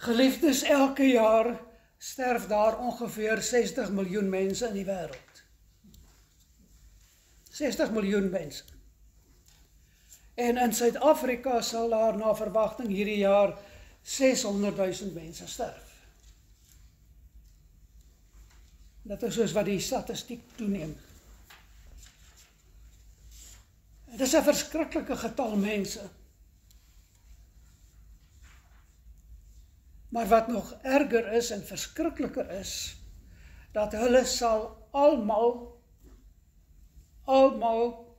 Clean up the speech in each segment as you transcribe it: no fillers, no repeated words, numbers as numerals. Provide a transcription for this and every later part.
Geliefdes, elke jaar sterf daar ongeveer 60 miljoen mense in die wêreld. 60 miljoen mense. En in Suid-Afrika sal daar na verwagting hierdie jaar 600.000 mense sterf. Dat is soos wat die statistiek toeneem. Dit is 'n verskriklike getal mense. Maar wat nog erger is en verskrikliker is, dat hulle sal almal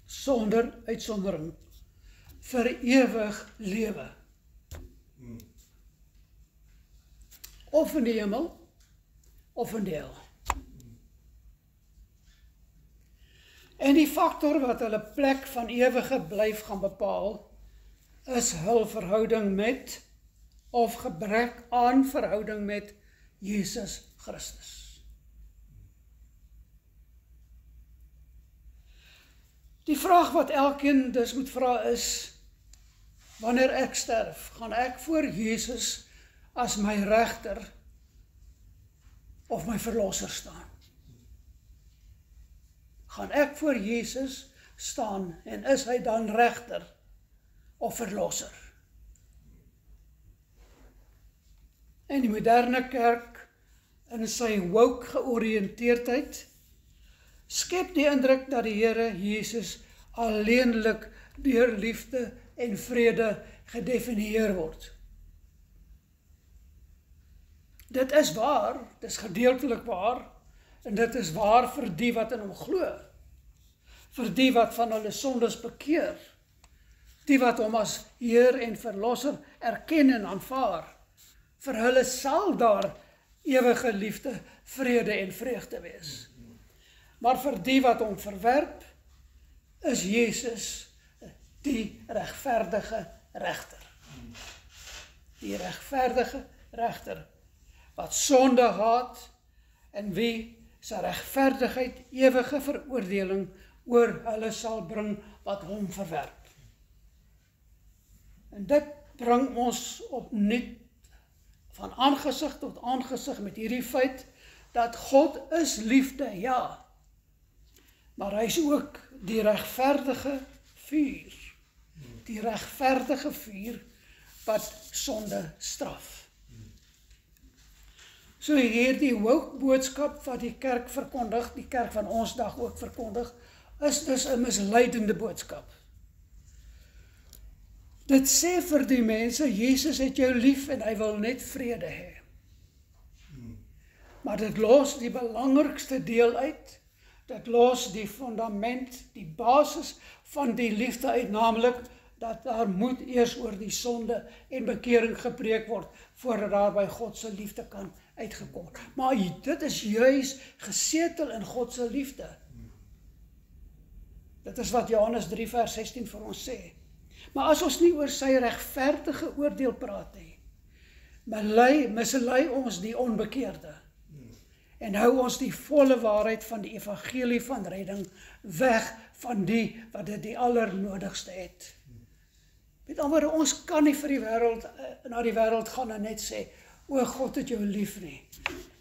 sonder uitsondering vir ewig lewe. Of in die hemel, of in die hel. En die faktor wat hulle plek van ewige blyf gaan bepaal, is hul verhouding met, of gebrek aan verhouding met Jesus Christus. Die vraag wat elkeen dus moet vra is, wanneer ek sterf, gaan ek voor Jesus as my regter of my verlosser staan? Gaan ek voor Jesus staan en is hy dan regter of verlosser? En die moderne kerk in sy woke georiënteerdheid skep die indruk dat die Here Jesus alleenlik deur liefde en vrede gedefinieer word. Dit is waar, dit is gedeeltelik waar, en dit is waar vir die wat in hom glo, vir die wat van hulle sondes bekeer, die wat hom as Heer en Verlosser erken en aanvaar. Vir hulle sal daar ewige liefde, vrede en vreugde wees. Maar vir die wat hom verwerp, is Jesus die regverdige regter. Die regverdige regter, wat sonde haat en wie sy regverdigheid ewige veroordeling oor hulle sal bring wat hom verwerp. En dit bring ons opnuut van aangesig tot aangesig met hierdie feit dat God is liefde, ja, maar hy is ook die regverdige vuur. Die regverdige vuur wat sonde straf. So hierdie woke boodskap wat die kerk verkondig, die kerk van ons dag ook verkondig, is dus 'n misleidende boodskap. Dit sê vir die mense, Jesus het jou lief en hy wil net vrede hê. Maar dit los die belangrikste deel uit, dit los die fundament, die basis van die liefde uit, naamlik dat daar moet eers oor die sonde en bekering gepreek word, voordat daar by God se liefde kan uitgekom. Maar dit is juis gesetel in God se liefde. Dit is wat Johannes 3 vers 16 vir ons sê. Maar as ons nie oor sy regverdige oordeel praat nie, mislei ons die onbekeerde en hou ons die volle waarheid van die evangelie van redding weg van die wat dit die allernodigste het. Met ander woorde, ons kan nie vir die wêreld na die wêreld gaan en net sê, o God het jou lief nie,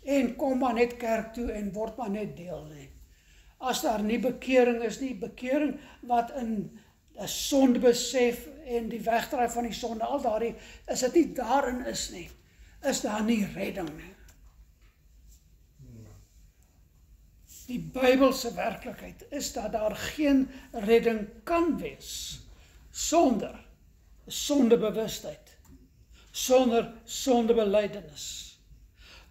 en kom maar net kerk toe en word maar net deel nie. As daar nie bekering is nie, bekering wat in 'n sondebesef en die wegdraai van die sonde, al daardie, as dit nie daarin is nie, is daar nie redding nie. Die Bybelse werklikheid is dat daar geen redding kan wees sonder sondebewustheid, sonder sondebelydenis,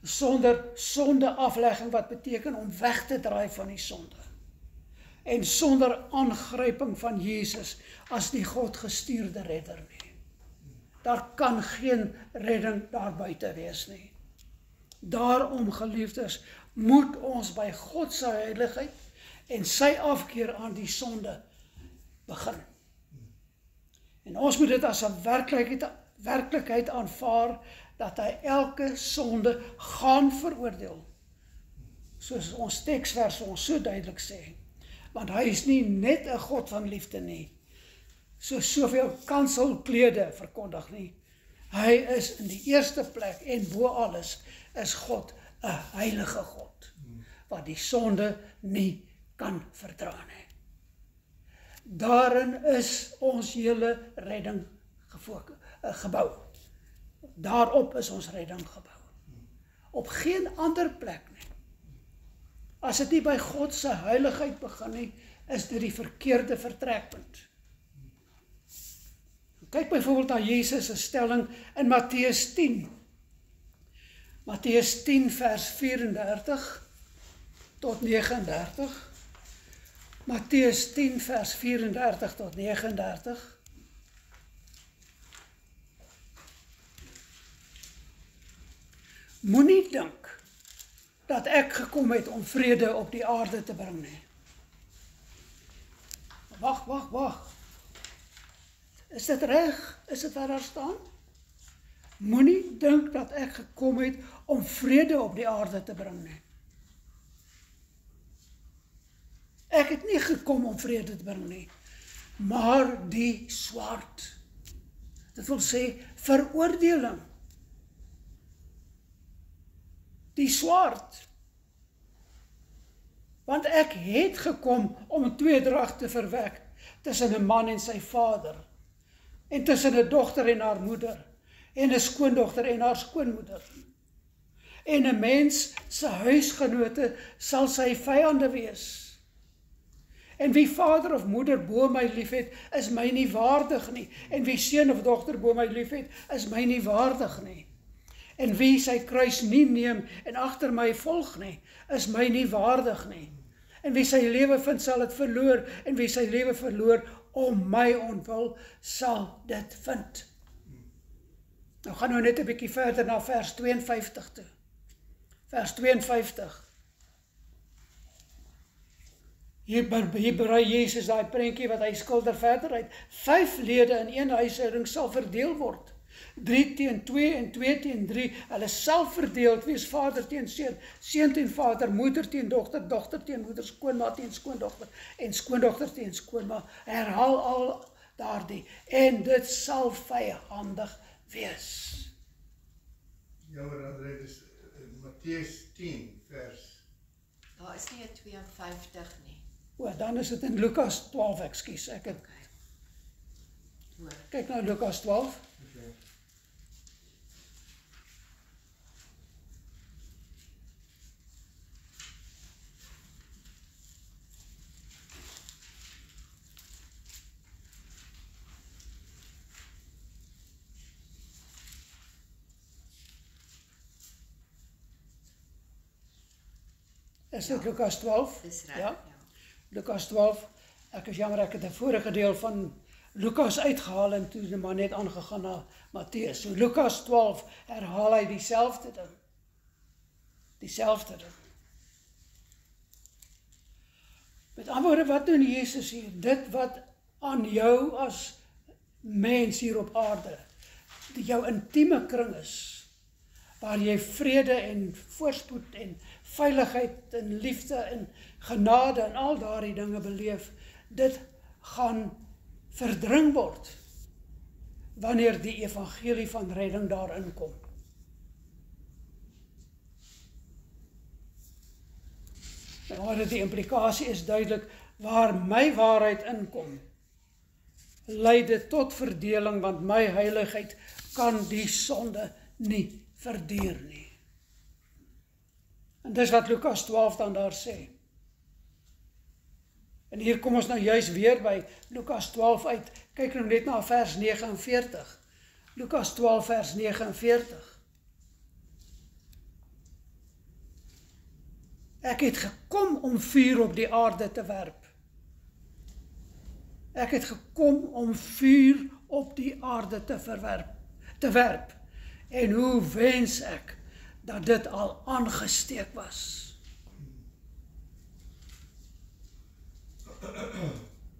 sonder sondeaflegging wat beteken om weg te draai van die sonde, en sonder aangryping van Jesus as die God gestuurde redder nie. Daar kan geen redding daar buite wees nie. Daarom, geliefdes, moet ons by God se heiligheid en sy afkeer aan die sonde begin. En ons moet dit as 'n werklikheid aanvaar, dat hy elke sonde gaan veroordeel. Soos ons teksvers ons so duidelik sê. Want hy is nie net 'n God van liefde nie, soveel kanselklede verkondig nie, Hy is in die eerste plek en bo alles is God 'n heilige God, wat die sonde nie kan verdra nie. Daarin is ons hele redding gebou. Daarop is ons redding gebou. Op geen ander plek nie. As dit nie by God se heiligheid begin nie, is dit die verkeerde vertrekpunt. Kyk byvoorbeeld na Jesus se stelling in Matteus 10. Matteus 10 vers 34 tot 39. Matteus 10 vers 34 tot 39. Moenie dink dat ek gekom het om vrede op die aarde te bring nie. Wag. Is dit reg? Is dit waar daar staan? Moenie dink dat ek gekom het om vrede op die aarde te bring nie. Ek het nie gekom om vrede te bring nie, maar die swaard. Dit wil sê veroordeling. Die swaard. Want ek het gekom om 'n tweedrag te verwek tussen 'n man en sy vader, en tussen 'n dogter en haar moeder, en 'n skoondogter en haar skoonmoeder. En 'n mens se huisgenote sal sy vyande wees. En wie vader of moeder bo my liefhet, is my nie waardig nie. En wie seun of dogter bo my liefhet, is my nie waardig nie. En wie sy kruis nie neem en agter my volg nie, is my nie waardig nie. En wie sy lewe vind, sal dit verloor. En wie sy lewe verloor om my ontwil, sal dit vind. Nou gaan nou net 'n bietjie verder na vers 52 toe. Vers 52. Hier berei Jesus daai prentjie wat hy skilder verder uit. 5 lede in een huishouding sal verdeel word. 3 teen 2 en 2 teen 3. Hulle sal verdeeld wees, vader teen seun, seun teen vader, moeder teen dogter, dogter teen moeder, skoonma teen skoondogter en skoondogter teen skoonma. Herhaal al daardie. En dit sal vyhandig wees. Jammer, André, dis Matteus 10 vers. Daar is nie 'n 52 nie. Dan is dit in Lukas 12, ekskuus. Ek het kyk nou Lukas 12. Okay. Is dit Lukas 12? Dis reg, Ja. Lukas 12. Ek is jammer, ek het 'n vorige deel van Lukas uitgehaal en toe maar net aangegaan na Matteus. So Lukas 12 herhaal hy dieselfde ding. Dieselfde ding. Met ander woorde, wat doen Jesus hier? Dit wat aan jou as mens hier op aarde, die jou intieme kring is, waar jy vrede en voorspoed en veiligheid en liefde en genade en al daardie dinge beleef, dit gaan verdring word wanneer die evangelie van redding daarin kom. Nou, die implikasie is duidelik, waar my waarheid inkom, lei dit tot verdeling, want my heiligheid kan die sonde nie verduur nie. En dis wat Lukas 12 dan daar sê. En hier kom ons nou juist weer by Lukas 12 uit. Kyk nou net na vers 49. Lukas 12 vers 49. Ek het gekom om vuur op die aarde te werp. Ek het gekom om vuur op die aarde te werp. En hoe wens ek dat dit al aangesteek was.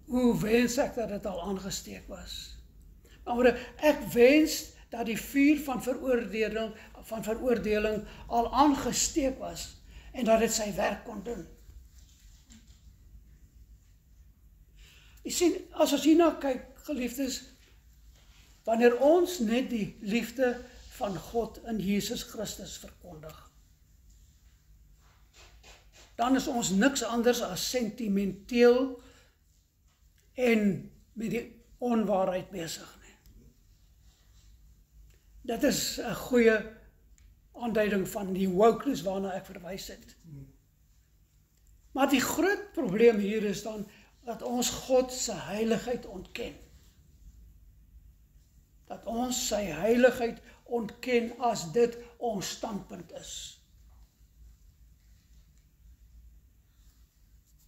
Hoe wens ek dat dit al aangesteek was. Maar ek wens dat die vuur van veroordeling al aangesteek was en dat dit sy werk kon doen. Jy sien, as ons hierna kyk, geliefdes, wanneer ons net die liefde van God in Jesus Christus verkondig. Dan is ons niks anders as sentimenteel en met die onwaarheid besig nie. Dit is 'n goeie aanduiding van die wokeness waarna ek verwys het. Maar die groot probleem hier is dan dat ons God se heiligheid ontken. Dat ons sy heiligheid ontken as dit ons standpunt is.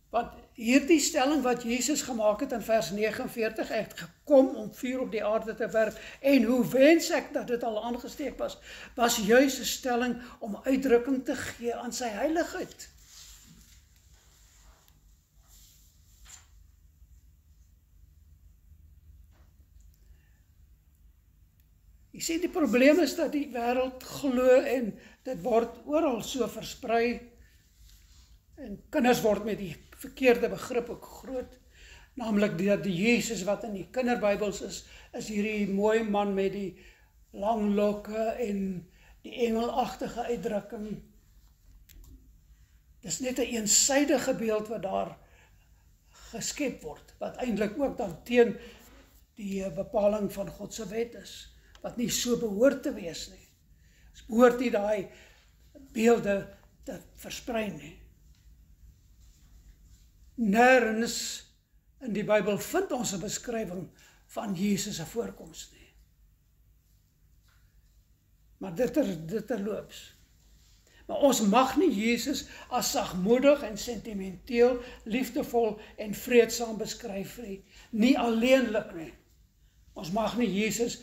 Want hierdie stelling wat Jesus gemaak het in vers 49, ek het gekom om vuur op die aarde te werp, en hoe wens ek dat dit al aangesteek was juis 'n stelling om uitdrukking te gee aan sy heiligheid. Jy sien, die probleem is dat die wêreld glo en dit word oral so versprei en kinders word met die verkeerde begrip ook groot, naamlik dat die Jesus wat in die kinderbybels is hierdie mooi man met die lang lokke en die engelagtige uitdrukking. Dis net 'n eensydige beeld wat daar geskep word, wat eintlik ook dan teen die bepaling van God se wet is, wat nie so behoort te wees nie. Ons behoort nie daai beelde te versprei nie. Nêrens in die Bybel vind ons 'n beskrywing van Jesus se voorkoms nie. Maar dit terloops. Maar ons mag nie Jesus as sagmoedig en sentimenteel, liefdevol en vreedsaam beskryf nie. Nie alleenlik nie. Ons mag nie Jesus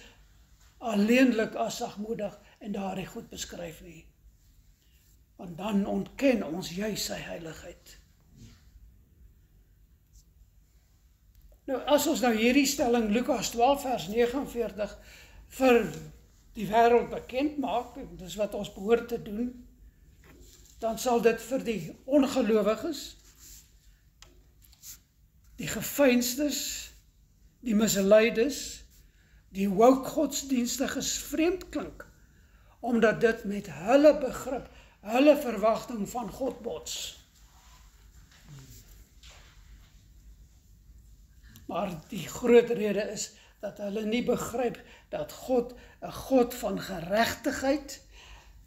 alleenlik as sagmoedig en daardie goed beskryf nie. Want dan ontken ons juis sy heiligheid. Nou, as ons nou hierdie stelling Lukas 12 vers 49 vir die wêreld bekend maak, dis wat ons behoort te doen, dan sal dit vir die ongelowiges, die geveinstes, die misleides, die woke godsdienstiges vreemd klink, omdat dit met hulle begrip, hulle verwagting van God bots. Maar die groot rede is dat hulle nie begryp dat God 'n God van geregtigheid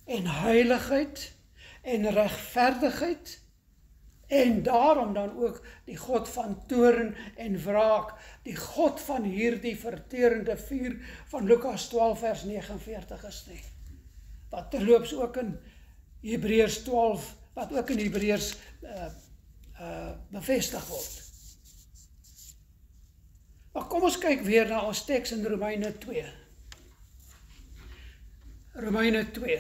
en heiligheid en regverdigheid en daarom dan ook die God van toorn en wraak, die God van hierdie verterende vuur van Lukas 12 vers 49 is nie. Wat terloops ook in Hebreërs 12, wat ook in Hebreërs bevestig word. Maar kom ons kyk weer na ons teks in Romeine 2. Romeine 2.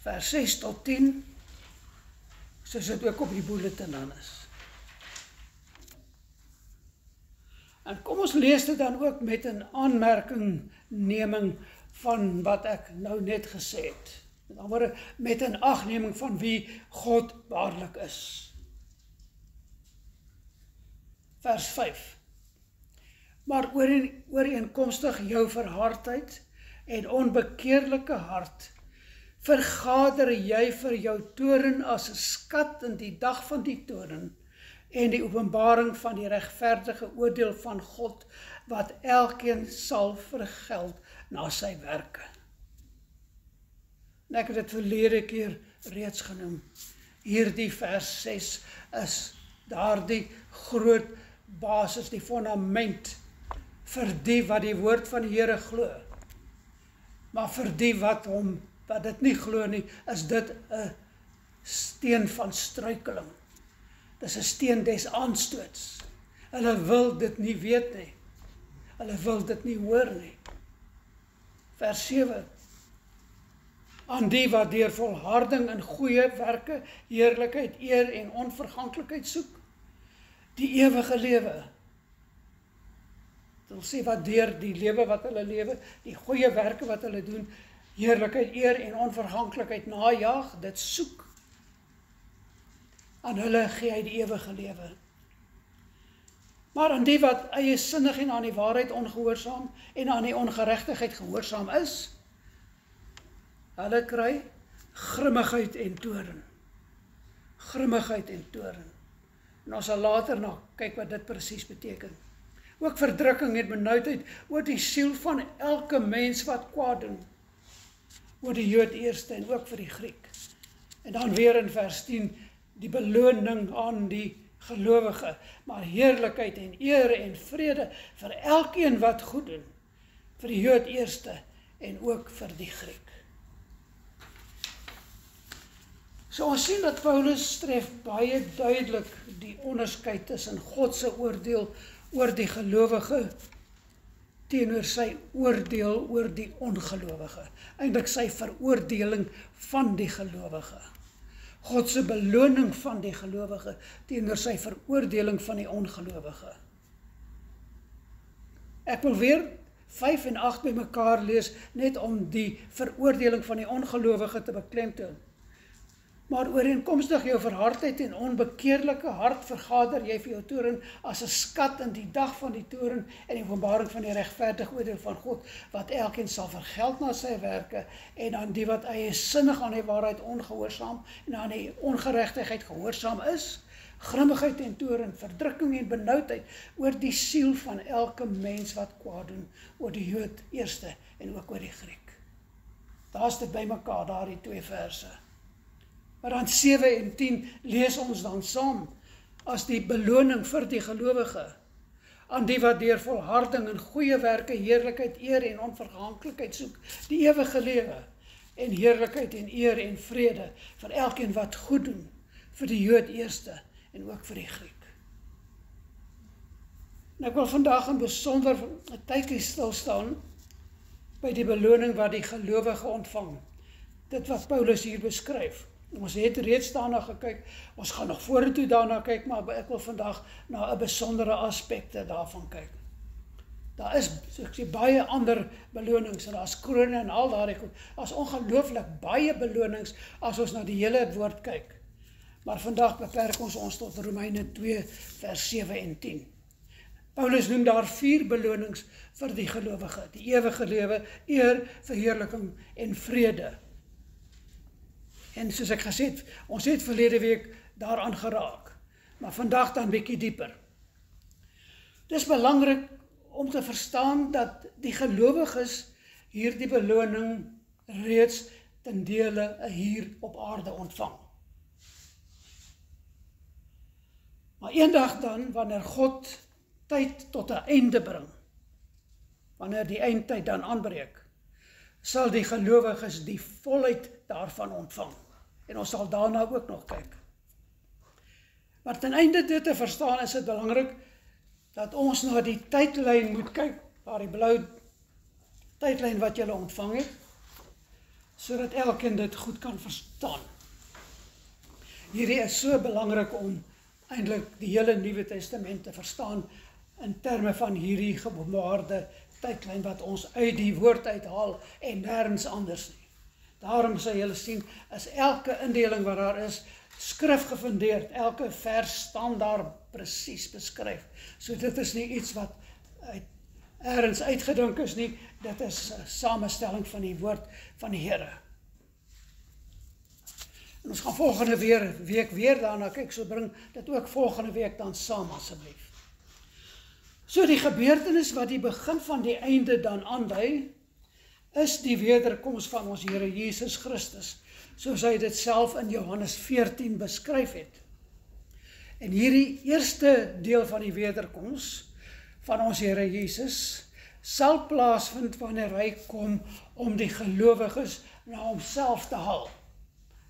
Vers 6 tot 10, soos dit ook op die bulletin dan is. En kom ons lees dit dan ook met 'n aanmerkingneming van wat ek nou net gesê het. Met ander woorde, met 'n agneming van wie God waarlik is. Vers 5. Maar ooreenkomstig jou verhardheid en onbekeerlike hart, vergader jy vir jou toorn as 'n skat in die dag van die toorn en die openbaring van die regverdige oordeel van God, wat elkeen sal vergeld na sy werke. En ek het dit verlede keer reeds genoem. Hierdie vers 6 is daardie groot basis, die fundament vir die wat die woord van die Here glo. Maar vir die wat dit nie glo nie, is dit 'n steen van struikeling. Dis 'n steen des aanstoots. Hulle wil dit nie weet nie. Hulle wil dit nie hoor nie. Vers 7. Aan die wat deur volharding in goeie werke, heerlikheid, eer en onverganklikheid soek, die ewige lewe. Dit wil sê wat deur die lewe wat hulle lewe, die goeie werke wat hulle doen, heerlikheid, eer en onverganklikheid najag, dit soek. Aan hulle gee hy die ewige lewe. Maar aan die wat eiesinnig en aan die waarheid ongehoorsaam en aan die ongeregtigheid gehoorsaam is, hulle kry grimmigheid en toorn. Grimmigheid en toorn. En ons sal later nog kyk wat dit presies beteken. Ook verdrukking en benoudheid oor die siel van elke mens wat kwaad doen. Oor die Jood eerste en ook vir die Griek. En dan weer in vers 10, die beloning aan die gelowige, maar heerlikheid en eer en vrede vir elkeen wat goed doen. Vir die Jood eerste en ook vir die Griek. So ons sien dat Paulus tref baie duidelik die onderskeid tussen God se oordeel oor die gelowige teenoor sy oordeel oor die ongelowige. Eintlik sy veroordeling van die gelowige. God se beloning van die gelowige teenoor sy veroordeling van die ongelowige. Ek wil weer 5 en 8 bymekaar lees net om die veroordeling van die ongelowige te beklemtoon. Maar ooreenkomstig jou verhardheid en onbekeerlike hart vergader jy vir jou toorn as 'n skat in die dag van die toorn en die openbaring van die regverdige oordeel van God, wat elkeen sal vergeld na sy werke, en aan die wat eiesinnig aan die waarheid ongehoorsaam en aan die ongeregtigheid gehoorsaam is, grimmigheid en toorn, verdrukking en benoudheid oor die siel van elke mens wat kwaad doen, oor die Jood eerste en ook oor die Griek. Daar's dit bymekaar, daardie 2 verse. Maar dan 7 en 10 lees ons dan saam as die beloning vir die gelowige, aan die wat deur volharding en goeie werke heerlikheid, eer en onverganklikheid soek, die ewige lewe, en heerlikheid en eer en vrede vir elkeen wat goed doen, vir die Jood eerste en ook vir die Griek. En ek wil vandag in besonder 'n tydjie stil staan by die beloning wat die gelowige ontvang. Dit wat Paulus hier beskryf. Ons het reeds daarna gekyk, ons gaan nog vorentoe daarna kyk, maar ek wil vandag na 'n besondere aspekte daarvan kyk. Daar is, so ek sê, baie ander belonings, en daar is krone en al daardie goed. Daar is ongelooflik baie belonings as ons na die hele woord kyk. Maar vandag beperk ons tot Romeine 2 vers 7 en 10. Paulus noem daar 4 belonings vir die gelowige, die ewige lewe, eer, verheerliking en vrede. En soos ek gesê het, ons het verlede week daaraan geraak, maar vandag dan bietjie dieper. Dit is belangrik om te verstaan dat die gelowiges hierdie beloning reeds ten dele hier op aarde ontvang. Maar eendag dan, wanneer God tyd tot 'n einde bring, wanneer die eindtyd dan aanbreek, sal die gelowiges die volheid daarvan ontvang. En ons sal daarna ook nog kyk. Maar ten einde dit te verstaan, is dit belangrik dat ons na die tydlyn moet kyk, daar die blou tydlyn wat julle ontvang het, sodat elkeen dit goed kan verstaan. Hierdie is so belangrik om eintlik die hele Nuwe Testament te verstaan in terme van hierdie geopenbaarde tydlyn wat ons uit die woord uithaal en nêrens anders nie. Daarom sal julle sien, is elke indeling wat daar is, skrifgefundeerd, elke vers staan daar presies beskryf. So dit is nie iets wat ergens uitgedink is nie, dit is 'n samestelling van die woord van die Here. En ons gaan volgende week weer daarna kyk, so bring dit ook volgende week dan saam asseblief. So die gebeurtenis wat die begin van die einde dan aandui, is die wederkoms van ons Here Jesus Christus, soos hy dit self in Johannes 14 beskryf het. En hierdie eerste deel van die wederkoms van ons Here Jesus sal plaasvind wanneer hy kom om die gelowiges na homself te haal.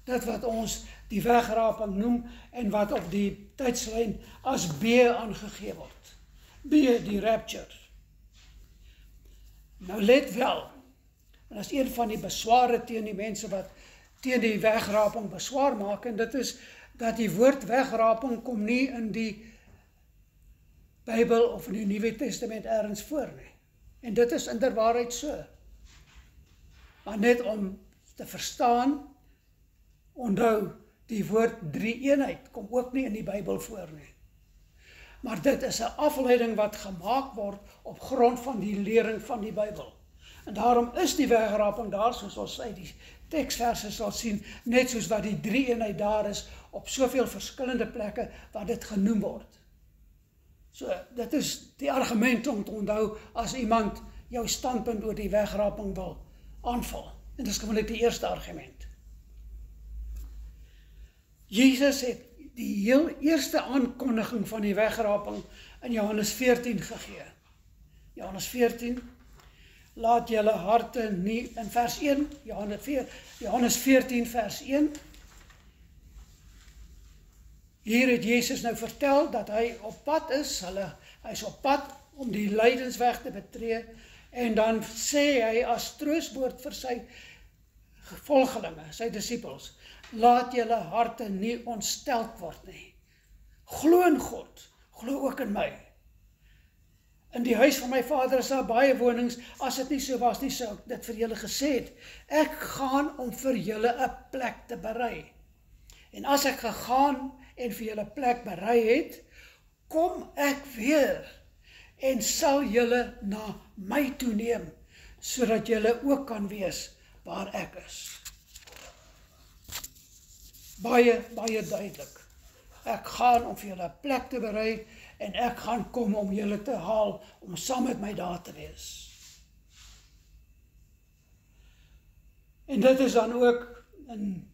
Dit wat ons die wegraping noem en wat op die tydslyn as B aangegee word. B, die rapture. Nou let wel, en dat is een van die besware teen die mense wat teen die wegraping beswaar maak, en dit is dat die woord wegraping kom nie in die Bybel of in die Nuwe Testament ergens voor nie. En dit is inderwaarheid so. Maar net om te verstaan, onthou, die woord drie-eenheid kom ook nie in die Bybel voor nie. Maar dit is 'n afleiding wat gemaak word op grond van die lering van die Bybel. En daarom is die wegraping daar, soos ons uit die teksverse sal sien, net soos wat die drie-eenheid daar is, op soveel verskillende plekke wat dit genoem word. So, dit is die argument om te onthou as iemand jou standpunt oor die wegraping wil aanval. En dit is gewoonlik die eerste argument. Jesus het die heel eerste aankondiging van die wegraping in Johannes 14 gegee. Johannes 14, laat julle harte nie, in vers 1, Johannes 14 vers 1, hier het Jesus nou vertel dat hy op pad is, hy is op pad om die lydensweg te betree, en dan sê hy as troostwoord vir sy volgelinge, sy disippels, laat julle harte nie ontsteld word nie. Glo in God, glo ook in my. In die huis van my Vader is daar baie wonings, as dit nie so was nie, sou ek dit vir julle gesê het. Ek gaan om vir julle 'n plek te berei. En as ek gegaan en vir julle plek berei het, kom ek weer en sal julle na my toe neem, sodat julle ook kan wees waar ek is. Baie, baie duidelik. Ek gaan om vir julle 'n plek te berei en ek gaan kom om julle te haal, om saam met my daar te wees. En dit is dan ook in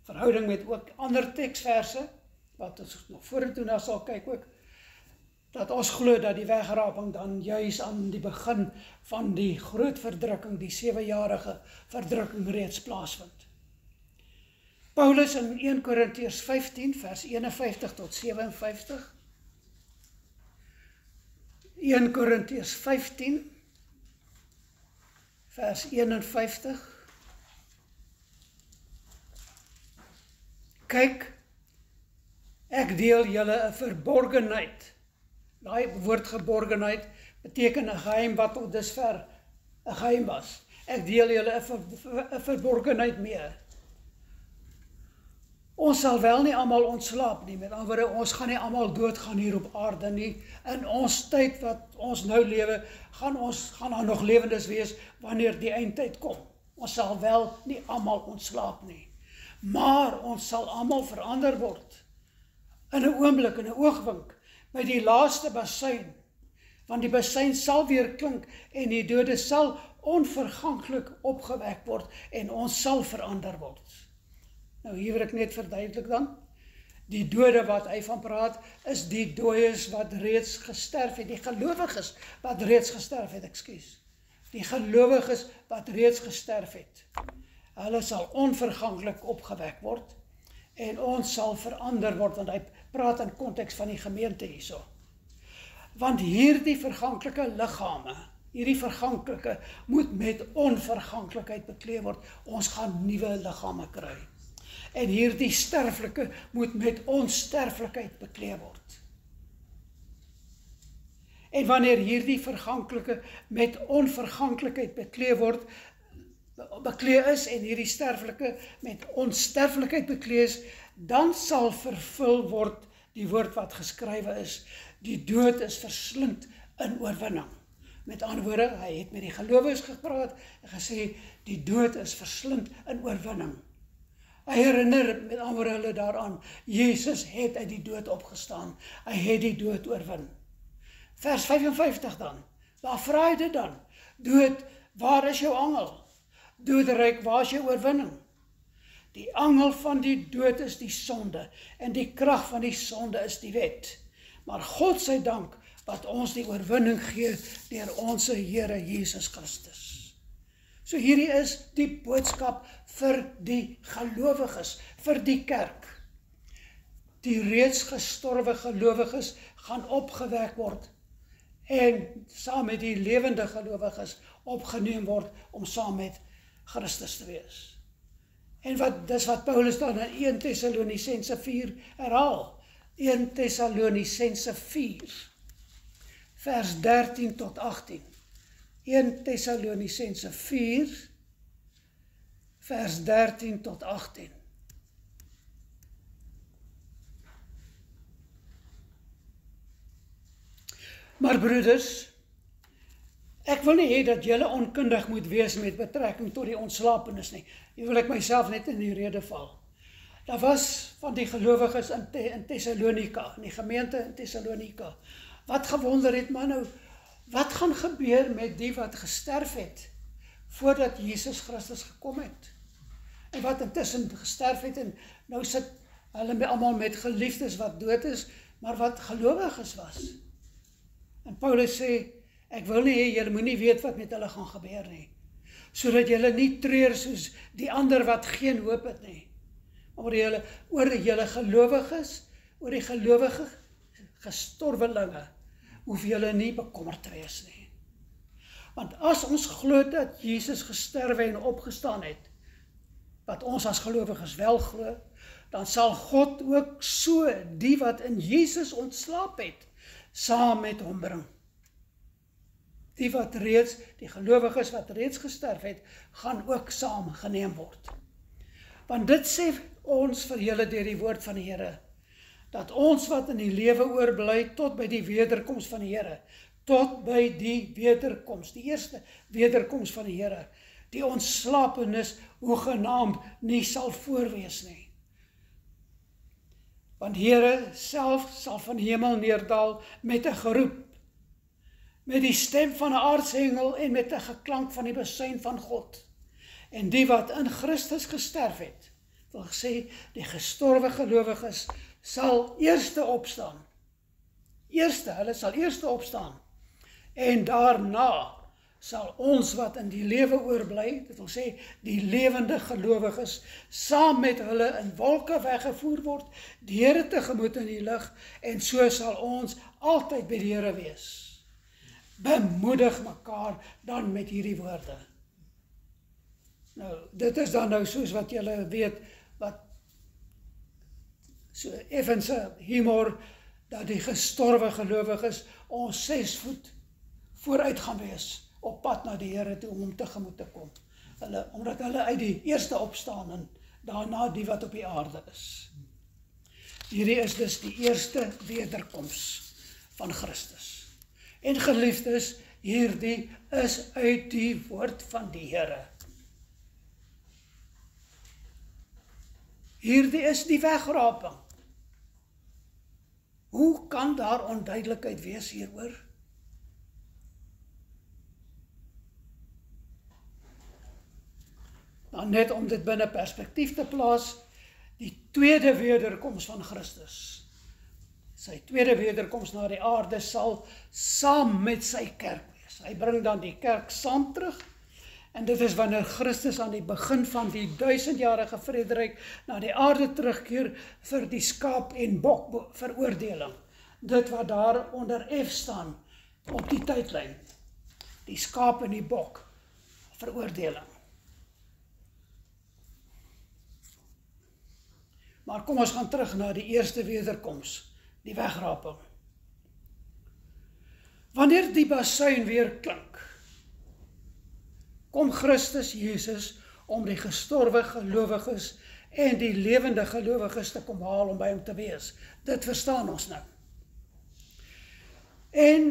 verhouding met ook ander teksverse, wat ons nog vorentoe na sal kyk ook, dat ons glo dat die wegraping dan juis aan die begin van die groot verdrukking, die 7-jarige verdrukking reeds plaasvind. Paulus in 1 Korintiërs 15 vers 51 tot 57. 1 Korintiërs 15 vers 51. Kyk, ek deel julle 'n verborgenheid. Daai woord geborgenheid beteken 'n geheim wat tot dusver 'n geheim was. Ek deel julle 'n verborgenheid mee. Ons sal wel nie almal ontslaap nie, met ander woorde, ons gaan nie almal doodgaan hier op aarde nie. In ons tyd wat ons nou lewe, gaan daar nog lewendes wees wanneer die eindtyd kom. Ons sal wel nie almal ontslaap nie. Maar ons sal almal verander word. In 'n oomblik, in 'n oogwink, by die laaste basuin. Want die basuin sal weer klink en die dode sal onverganklik opgewek word en ons sal verander word. Nou hier wil ek net verduidelik dan, die dode wat hy van praat, is die dooies wat reeds gesterf het, die gelowiges wat reeds gesterf het, die gelowiges wat reeds gesterf het. Hulle sal onverganklik opgewek word, en ons sal verander word, want hy praat in konteks van die gemeente hierso. Want hierdie verganklike liggame, hierdie verganklike moet met onverganklikheid bekleed word, ons gaan nuwe liggame kry. En hierdie sterflike moet met onsterflikheid bekleed word. En wanneer hierdie verganklike met onverganklikheid bekleed is en hierdie sterflike met onsterflikheid bekleed is, dan sal vervul word die woord wat geskrywe is, die dood is verslind in oorwinning. Met ander woorde, hy het met die gelowiges gepraat en gesê, die dood is verslind in oorwinning. Hy herinner met ander hulle daaraan, Jesus het uit die dood opgestaan, hy het die dood oorwin. Vers 55 dan, waar vra hy dit dan? Dood, waar is jou angel? Doodryk, waar is jou oorwinning? Die angel van die dood is die sonde, en die krag van die sonde is die wet. Maar God sy dank, wat ons die oorwinning gee, deur ons Here Jesus Christus. So hierdie is die boodskap vir die gelowiges, vir die kerk. Die reeds gestorwe gelowiges gaan opgewek word en saam met die lewende gelowiges opgeneem word om saam met Christus te wees. En dis wat Paulus dan in 1 Tessalonisense 4 herhaal. 1 Tessalonisense 4 vers 13 tot 18. 1 Tessalonisense 4 vers 13 tot 18. Maar broeders, ek wil nie hê dat julle onkundig moet wees met betrekking tot die ontslapenis nie. Hier wil ek myself net in die rede val. Daar was van die gelowiges in Thessalonika, in die gemeente in Thessalonika, wat gewonder het, maar nou, wat gaan gebeur met die wat gesterf het, voordat Jesus Christus gekom het? En wat intussen gesterf het, en nou sit hulle almal met geliefdes wat dood is, maar wat gelowiges was. En Paulus sê, ek wil nie hê, julle moet nie weet wat met hulle gaan gebeur nie, sodat julle nie treur soos die ander wat geen hoop het nie. Oor julle gelowiges, oor die gelowige gestorwelinge, hoef julle nie bekommerd te wees nie. Want as ons glo dat Jesus gesterwe en opgestaan het, wat ons as gelowiges wel glo, dan sal God ook so die wat in Jesus ontslaap het, saam met hom bring. Die gelowiges wat reeds gesterf het, gaan ook saam geneem word. Want dit sê ons vir julle deur die woord van die Here, dat ons wat in die lewe oorbly tot by die wederkoms van die Here, tot by die wederkoms, die eerste wederkoms van die Here, die ontslapenis hoegenaamd nie sal voorwees nie. Want Here self sal van hemel neerdal met 'n geroep, met die stem van 'n aartsengel en met 'n geklank van die besuin van God. En die wat in Christus gesterf het, wil sê, die gestorwe gelowiges sal eerste opstaan. Hulle sal eerste opstaan. En daarna sal ons wat in die lewe oorbly, dit wil sê, die lewende gelowiges, saam met hulle in wolke weggevoer word, die Here tegemoet in die lig, en so sal ons altyd by die Here wees. Bemoedig mekaar dan met hierdie woorde. Nou, dit is dan nou soos wat julle weet, wat so effens humor, dat die gestorwe gelowiges ons 6 voet vooruit gaan wees, op pad na die Here toe om hom tegemoet te kom. Omdat hulle uit die eerste opstaan en daarna die wat op die aarde is. Hierdie is dus die eerste wederkoms van Christus. En geliefdes, hierdie is uit die woord van die Here. Hierdie is die wegraping. Hoe kan daar onduidelikheid wees hieroor? Nou net om dit binne perspektief te plaas, die tweede wederkoms van Christus. Sy tweede wederkoms na die aarde sal saam met sy kerk wees. Hy bring dan die kerk saam terug, en dit is wanneer Christus aan die begin van die 1000-jarige vrederyk na die aarde terugkeer vir die skaap en bok veroordeling. Dit wat daar onder F staan op die tydlyn. Die skaap en die bok veroordeling. Maar kom ons gaan terug na die eerste wederkoms, die wegraping. Wanneer die basuin weer klink, kom Christus Jesus om die gestorwe gelowiges en die lewende gelowiges te kom haal om by hom te wees. Dit verstaan ons nou. En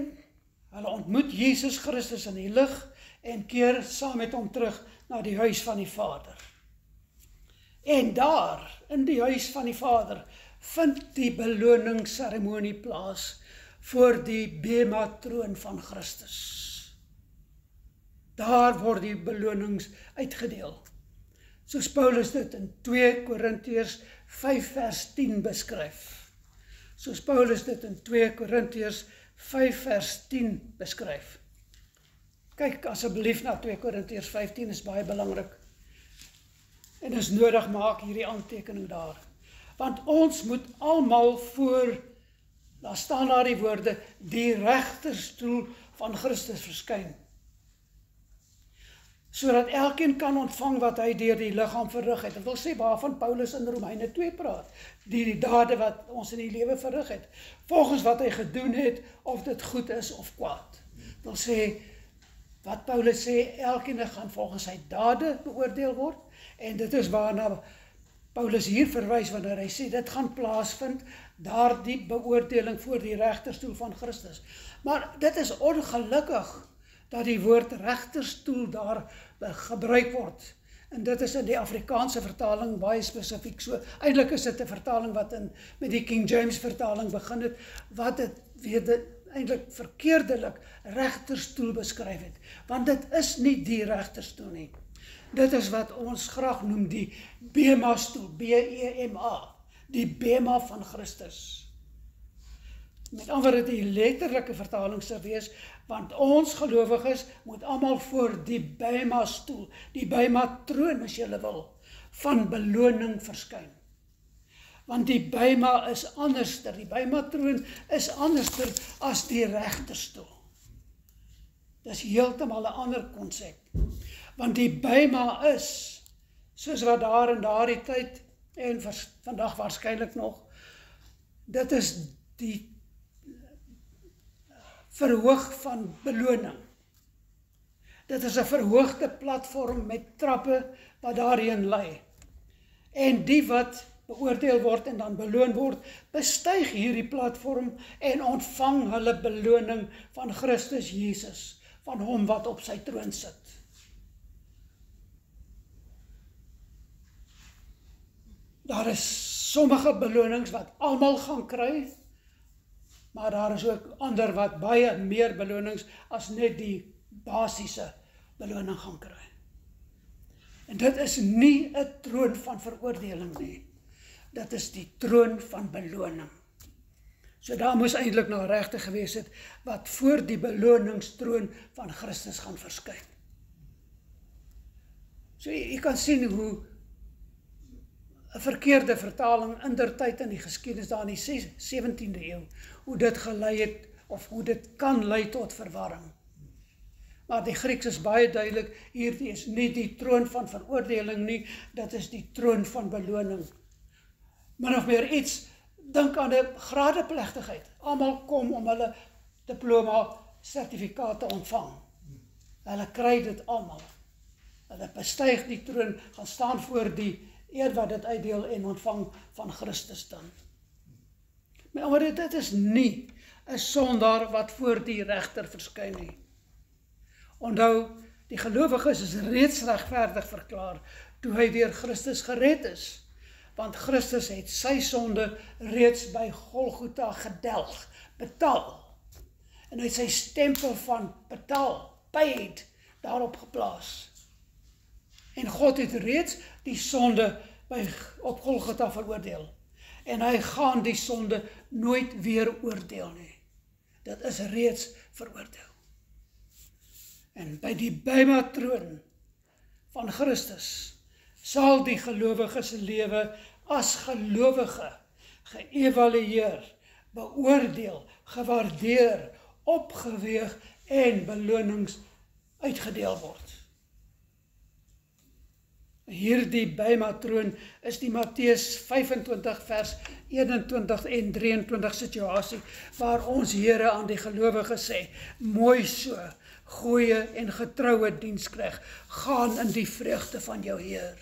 hulle ontmoet Jesus Christus in die lig en keer saam met hom terug na die huis van die Vader. En daar, in die huis van die Vader, vind die beloningsseremonie plaas voor die Bema troon van Christus. Daar word die belonings uitgedeel. Soos Paulus dit in 2 Korintiërs 5 vers 10 beskryf. Soos Paulus dit in 2 Korintiërs 5 vers 10 beskryf. Kyk asseblief na 2 Korintiërs 15, is baie belangrik. En is nodig, maak hierdie aantekening daar. Want ons moet almal voor, daar staan daar die woorde, die regterstoel van Christus verskyn. Sodat elkeen kan ontvang wat hy deur die liggaam verrig het. Dit wil sê waarvan Paulus in Romeine 2 praat. Die dade wat ons in die lewe verrig het. Volgens wat hy gedoen het, of dit goed is of kwaad. Dit wil sê, wat Paulus sê, elkeen gaan volgens sy dade beoordeel word. En dit is waarna Paulus hier verwys wanneer hy sê, dit gaan plaasvind, daardie beoordeling voor die regterstoel van Christus. Maar dit is ongelukkig, dat die woord regterstoel daar gebruik word. En dit is in die Afrikaanse vertaling baie spesifiek so. Eintlik is dit 'n vertaling wat met die King James vertaling begin het, wat dit weer eintlik verkeerdelik regterstoel beskryf het. Want dit is nie die regterstoel nie. Dit is wat ons graag noem die Bema stoel, B-E-M-A, die Bema van Christus. Met ander woorde, die letterlike vertaling sou wees, want ons gelowiges moet almal voor die Bema stoel, die Bema troon as jy wil, van beloning verskyn. Want die Bema is anderster, die Bema troon is anderster as die regterstoel. Dis heeltemal 'n ander konsep. Want die Bema is, soos wat daar in daardie tyd, en vandag waarskynlik nog, dit is die verhoog van beloning. Dit is 'n verhoogde platform met trappe wat daarheen lei. En die wat beoordeel word en dan beloon word, bestyg hierdie platform en ontvang hulle beloning van Christus Jesus, van hom wat op sy troon sit. Daar is sommige belonings wat almal gaan kry, maar daar is ook ander wat baie meer belonings as net die basiese beloning gaan kry. En dit is nie 'n troon van veroordeling nie. Dit is die troon van beloning. So daar moes eintlik nou regte gewees het wat voor die beloningstroon van Christus gaan verskyn. So jy kan sien hoe 'n verkeerde vertaling indertyd in die geskiedenis daar in die 17de eeu, hoe dit gelei het, of hoe dit kan lei tot verwarring. Maar die Grieks is baie duidelik, hierdie is nie die troon van veroordeling nie, dit is die troon van beloning. Min of meer iets, dink aan 'n gradeplegtigheid. Almal kom om hulle diploma sertifikaat te ontvang. Hulle kry dit almal. Hulle bestyg die troon, gaan staan voor die eer wat dit uitdeel en ontvang van Christus dan. Maar dit is nie 'n sondaar wat voor die regter verskyn nie. Onthou, die gelowiges is reeds regverdig verklaar toe hy deur Christus gered is. Want Christus het sy sonde reeds by Golgotha gedelg, betaal. En hy het sy stempel van betaal, paid, daarop geplaas. En God het reeds die sonde op Golgotha veroordeel. En hy gaan die sonde nooit weer oordeel nie. Dit is reeds veroordeel. En by die Bema troon van Christus sal die gelowige se lewe as gelowige geëvalueer, beoordeel, gewaardeer, opgeweeg en belonings uitgedeel word. Hierdie Bema troon is die Matteus 25 vers 21 en 23 situasie waar ons Here aan die gelowiges sê, mooi so, goeie en getroue diensknegt, gaan in die vreugde van jou Heer.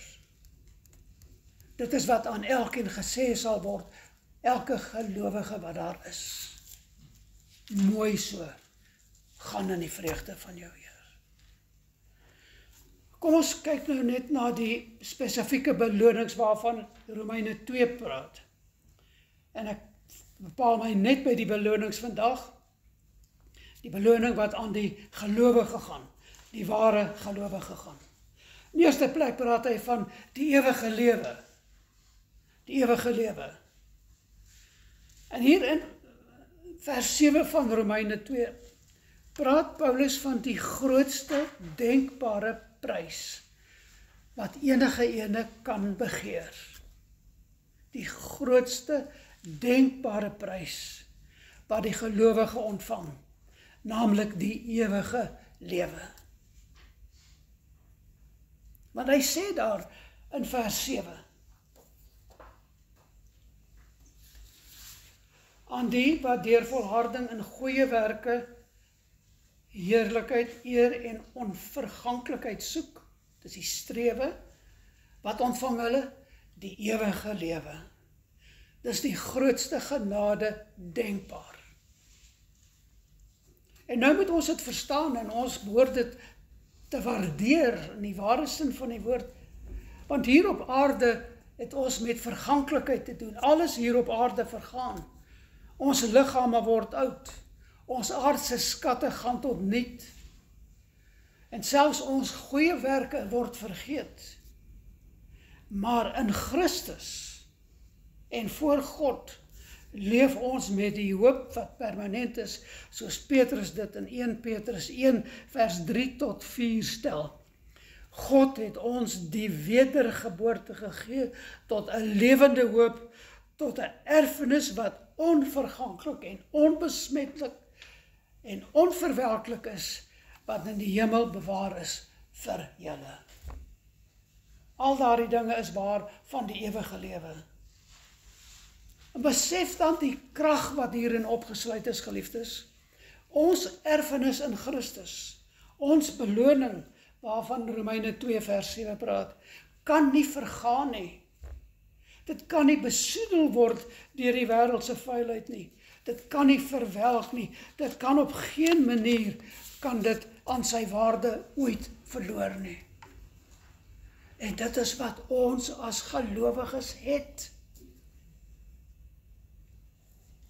Dit is wat aan elkeen gesê sal word, elke gelowige wat daar is. Mooi so, gaan in die vreugde van jou Heer. Kom ons kyk nou net na die spesifieke belonings waarvan Romeine 2 praat. En ek bepaal my net by die belonings vandag, die beloning wat aan die gelowige gaan, die ware gelowige gaan. In die eerste plek praat hy van die ewige lewe. Die ewige lewe. En hier in vers 7 van Romeine 2 praat Paulus van die grootste denkbare prys wat enige ene kan begeer. Die grootste denkbare prys wat die gelowige ontvang, naamlik die ewige lewe. Want hy sê daar in vers 7, aan die wat deur volharding in goeie werke heerlikheid, eer en onverganklikheid soek, dis die strewe, wat ontvang hulle? die ewige lewe. Dis die grootste genade denkbaar. En nou moet ons dit verstaan en ons behoort dit te waardeer in die ware sin van die woord. Want hier op aarde het ons met verganklikheid te doen. Alles hier op aarde vergaan. Ons liggame word oud. Ons aardse skatte gaan tot niet. En selfs ons goeie werke word vergeet. Maar in Christus en voor God leef ons met die hoop wat permanent is, soos Petrus dit in 1 Petrus 1 vers 3 tot 4 stel. God het ons die wedergeboorte gegee tot 'n lewende hoop, tot 'n erfenis wat onverganklik en onbesmetlik en onverwelklik is, wat in die hemel bewaar is vir julle. Al daardie dinge is waar van die ewige lewe. En besef dan die krag wat hierin opgesluit is, geliefdes. Ons erfenis in Christus, ons beloning, waarvan Romeine 2 vers 7 praat, kan nie vergaan nie. Dit kan nie besoedel word deur die wêreldse vuilheid nie. Dit kan nie verwelk nie. Dit kan op geen manier kan dit aan sy waarde ooit verloor nie. En dit is wat ons as gelowiges het.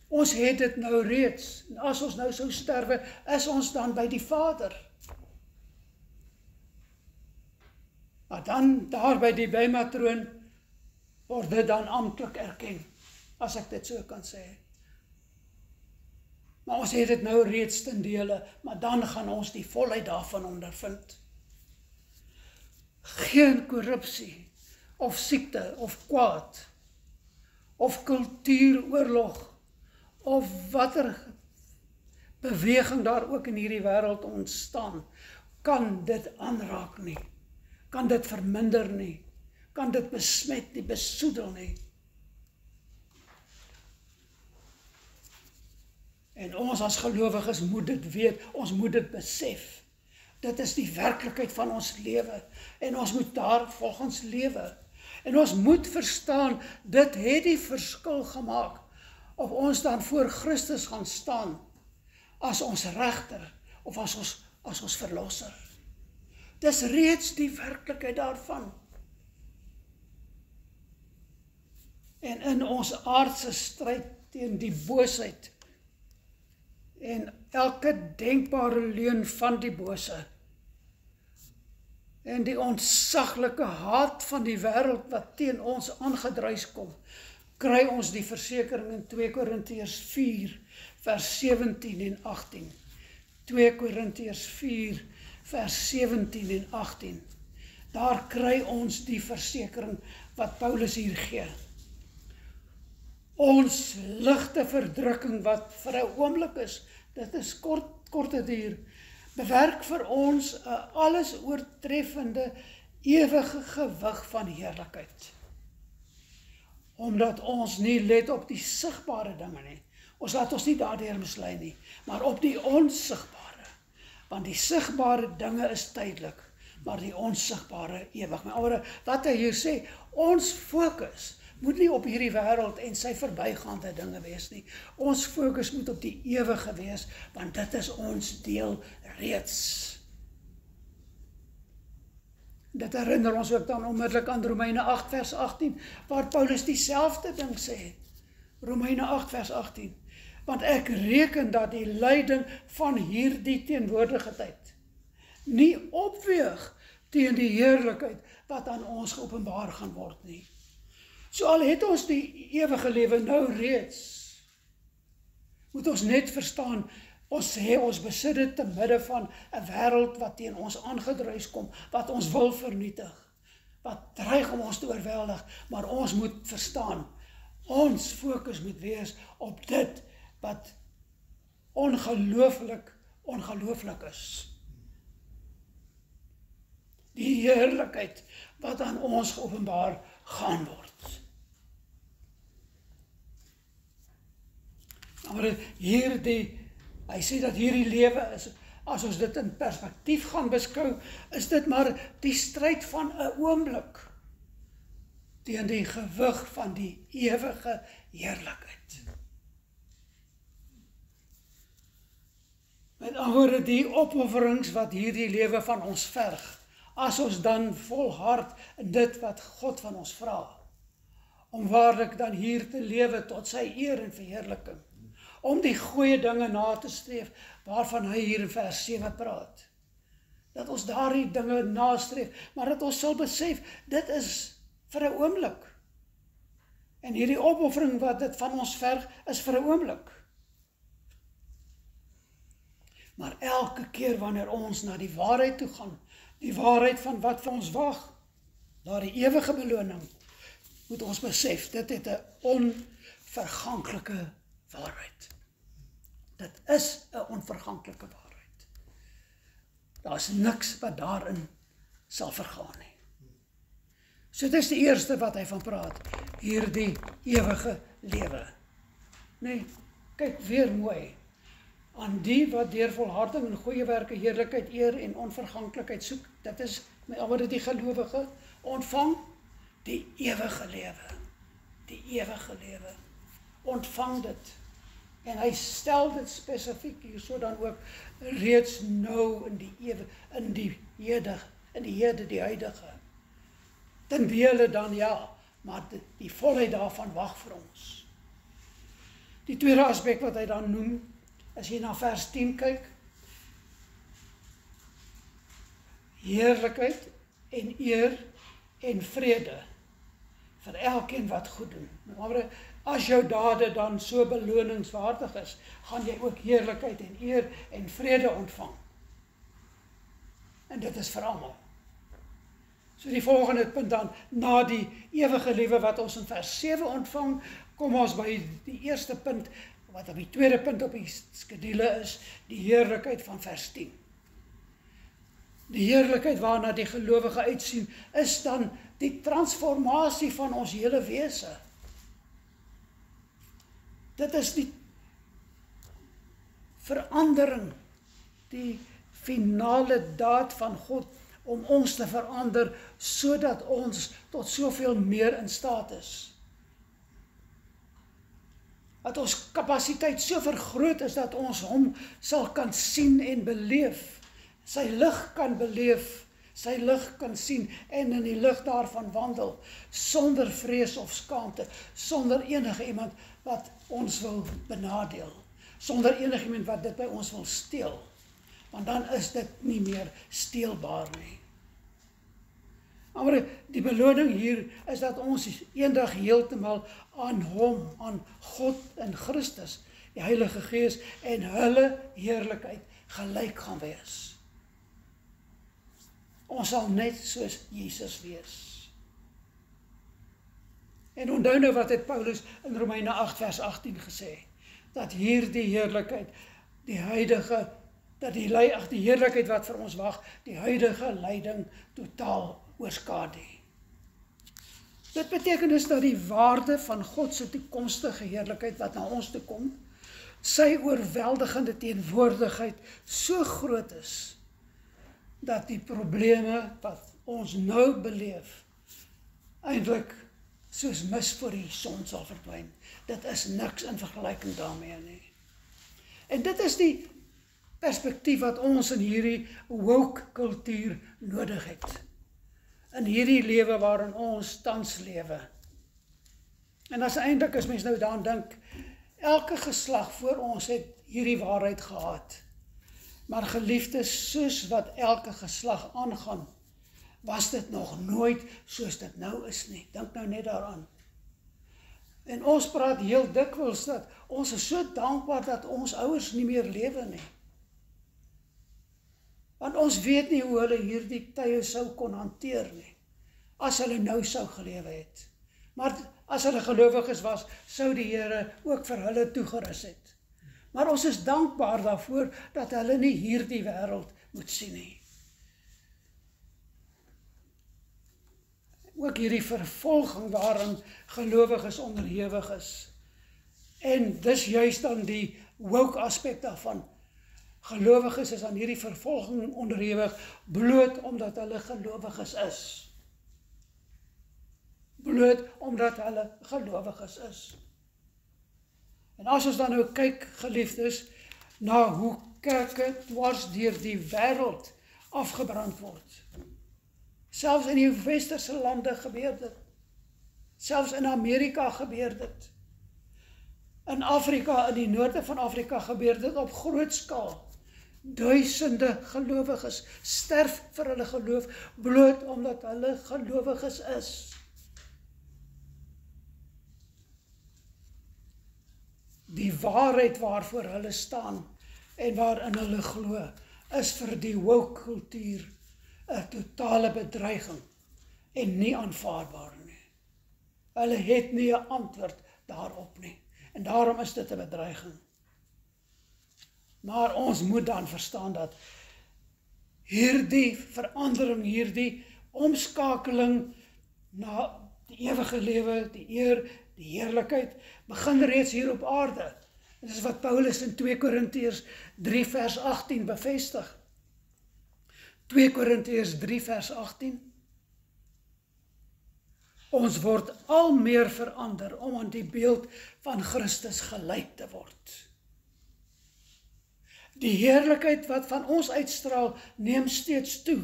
Ons het dit nou reeds. En as ons nou sou sterwe, is ons dan by die Vader. Maar dan, daar by die Bema-troon, word dit dan amptelik erken, as ek dit so kan sê. Maar ons het dit nou reeds ten dele, maar dan gaan ons die volheid daarvan ondervind. Geen korrupsie, of siekte, of kwaad, of kultuuroorlog, of watter beweging daar ook in hierdie wêreld ontstaan, kan dit aanraak nie, kan dit verminder nie, kan dit besmet nie, besoedel nie. En ons as gelowiges moet dit weet, ons moet dit besef. Dit is die werklikheid van ons lewe, en ons moet daar volgens lewe. En ons moet verstaan, dit het die verskil gemaak, of ons dan voor Christus gaan staan, as ons regter, of as ons verlosser. Dis reeds die werklikheid daarvan. En in ons aardse stryd teen die boosheid, en elke denkbare leuen van die bose, en die ontsaglike haat van die wêreld wat teen ons aangedruis kom, kry ons die versekering in 2 Korintiërs 4 vers 17 en 18. 2 Korintiërs 4 vers 17 en 18. Daar kry ons die versekering wat Paulus hier gee. Ons ligte verdrukking wat vir 'n oomblik is, dit is korte duur, bewerk vir ons 'n alles oortreffende ewige gewig van heerlikheid. Omdat ons nie let op die sigbare dinge nie. Ons laat ons nie daardeur mislei nie, maar op die onsigbare. Want die sigbare dinge is tydelik, maar die onsigbare ewig. Met ander woorde, wat hy hier sê, ons fokus moet nie op hierdie wêreld en sy verbygaande dinge wees nie. Ons fokus moet op die ewige wees, want dit is ons deel reeds. Dit herinner ons ook dan onmiddellik aan Romeine 8 vers 18, waar Paulus dieselfde ding sê. Romeine 8 vers 18. Want ek reken dat die lyding van hierdie teenwoordige tyd nie opweeg teen die heerlikheid wat aan ons geopenbaar gaan word nie. So al het ons die ewige lewe nou reeds, moet ons net verstaan, ons besit dit te midde van 'n wêreld wat teen ons aangedruis kom, wat ons wil vernietig, wat dreig om ons te oorweldig, maar ons moet verstaan, ons fokus moet wees op dit wat ongelooflik is. Die heerlikheid wat aan ons geopenbaar gaan word. Maar hy sê dat hierdie lewe is, as ons dit in perspektief gaan beskou, is dit maar die stryd van 'n oomblik. teen die gewig van die ewige heerlikheid. Met ander woorde, die opofferings wat hierdie lewe van ons verg, as ons dan volhard in dit wat God van ons vra, om waarlik dan hier te lewe tot sy eer en verheerliking, om die goeie dinge na te streef, waarvan hy hier in vers 7 praat. Dat ons daardie dinge nastreef, maar dat ons sal besef, dit is vir 'n oomblik. En hierdie opoffering wat dit van ons verg, is vir 'n oomblik. Maar elke keer wanneer ons na die waarheid toe gaan, die waarheid van wat vir ons wag, na die ewige beloning, moet ons besef, dit het 'n onverganklike waarheid. Dit is 'n onverganklike waarheid. Daar is niks wat daarin sal vergaan nie. So dit is die eerste wat hy van praat, hierdie ewige lewe. Nee, kyk weer mooi, aan die wat deur volharding en goeie werke heerlikheid, eer en onverganklikheid soek, dit is met al wat die gelowige ontvang, die ewige lewe. Die ewige lewe. Ontvang dit. En hy stel dit spesifiek hier so dan ook reeds nou in die hede, die huidige. Ten dele dan ja, maar die volheid daarvan wag vir ons. Die tweede aspek wat hy dan noem, as jy na vers 10 kyk, heerlikheid en eer en vrede vir elkeen wat goed doen. Maar as jou dade dan so beloningswaardig is, gaan jy ook heerlikheid en eer en vrede ontvang. En dit is vir almal. So die volgende punt dan, na die ewige lewe wat ons in vers 7 ontvang, kom ons by die eerste punt, wat op die tweede punt op die skedule is, die heerlikheid van vers 10. Die heerlikheid waarna die gelowige uitsien, is dan die transformasie van ons hele wese. Dit is die verandering, die finale daad van God, om ons te verander, sodat ons tot soveel meer in staat is. Dat ons kapasiteit so vergroot is, dat ons hom sal kan sien en beleef, sy lig kan beleef, sy lig kan sien, en in die lig daarvan wandel, sonder vrees of skaamte, sonder enige iemand wat ons wil benadeel, sonder enige iemand wat dit by ons wil steel, want dan is dit nie meer steelbaar nie. Maar die beloning hier is dat ons eendag heeltemal aan hom, aan God in Christus, die Heilige Gees en hulle heerlikheid gelyk gaan wees. Ons sal net soos Jesus wees. En onthou nou wat het Paulus in Romeine 8 vers 18 gesê, dat hierdie heerlikheid, die huidige, dat die heerlikheid wat vir ons wag, die huidige lyding totaal oorskadu. Dit beteken dus dat die waarde van God se toekomstige heerlikheid wat na ons toe kom, sy oorweldigende teenwoordigheid so groot is, dat die probleme wat ons nou beleef, eintlik soos mis voor die son sal verdwyn. Dit is niks in vergelyking daarmee nie. En dit is die perspektief wat ons in hierdie woke kultuur nodig het. In hierdie lewe waarin ons tans lewe. En as eintlik as mens nou daaraan dink, elke geslag voor ons het hierdie waarheid gehad. Maar geliefdes, soos wat elke geslag aangaan, was dit nog nooit soos dit nou is nie. Dink nou net daaraan. En ons praat heel dikwels dat ons is so dankbaar dat ons ouers nie meer lewe nie. Want ons weet nie hoe hulle hierdie tye sou kon hanteer nie, as hulle nou sou gelewe het. Maar as hulle gelowiges was, sou die Here ook vir hulle toegerus het. Maar ons is dankbaar daarvoor dat hulle nie hierdie wêreld moet sien nie. Ook hierdie vervolging waarin gelowiges onderhewig is. En dis juist dan die woke aspek daarvan. Gelowiges is aan hierdie vervolging onderhewig bloot omdat hulle gelowiges is. bloot omdat hulle gelowiges is. En as ons dan nou kyk, geliefdes, na hoe kerke dwars deur die wêreld afgebrand word. Selfs in die westerse lande gebeur dit. Selfs in Amerika gebeur dit. In Afrika, in die noorde van Afrika gebeur dit op groot skaal. Duisende gelowiges sterf vir hulle geloof, bloot omdat hulle gelowiges is. Die waarheid waarvoor hulle staan en waarin hulle glo, is vir die woke kultuur 'n totale bedreiging en nie aanvaarbaar nie. Hulle het nie 'n antwoord daarop nie. En daarom is dit 'n bedreiging. Maar ons moet dan verstaan dat hierdie verandering, hierdie omskakeling na die ewige lewe, die eer, die heerlikheid, begin reeds hier op aarde. Dit is wat Paulus in 2 Korintiërs 3 vers 18 bevestig. 2 Korintiërs 3 vers 18. Ons word al meer verander om aan die beeld van Christus gelyk te word. Die heerlikheid wat van ons uitstraal, neem steeds toe.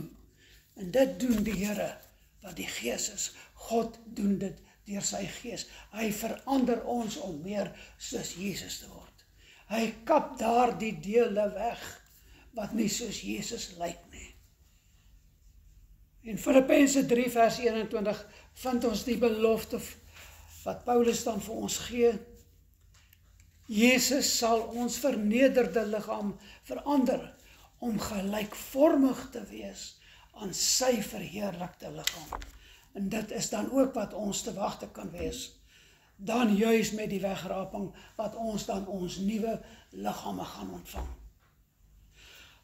En dit doen die Here, wat die Gees is. God doen dit deur sy Gees. Hy verander ons om meer soos Jesus te word. Hy kap daar die dele weg, wat nie soos Jesus lyk nie. In Filippense 3 vers 21 vind ons die belofte wat Paulus dan vir ons gee. Jesus sal ons vernederde liggaam verander om gelykvormig te wees aan sy verheerlikte liggaam. En dit is dan ook wat ons te wagte kan wees. Dan juis met die wegraping wat ons dan ons nuwe liggame gaan ontvang.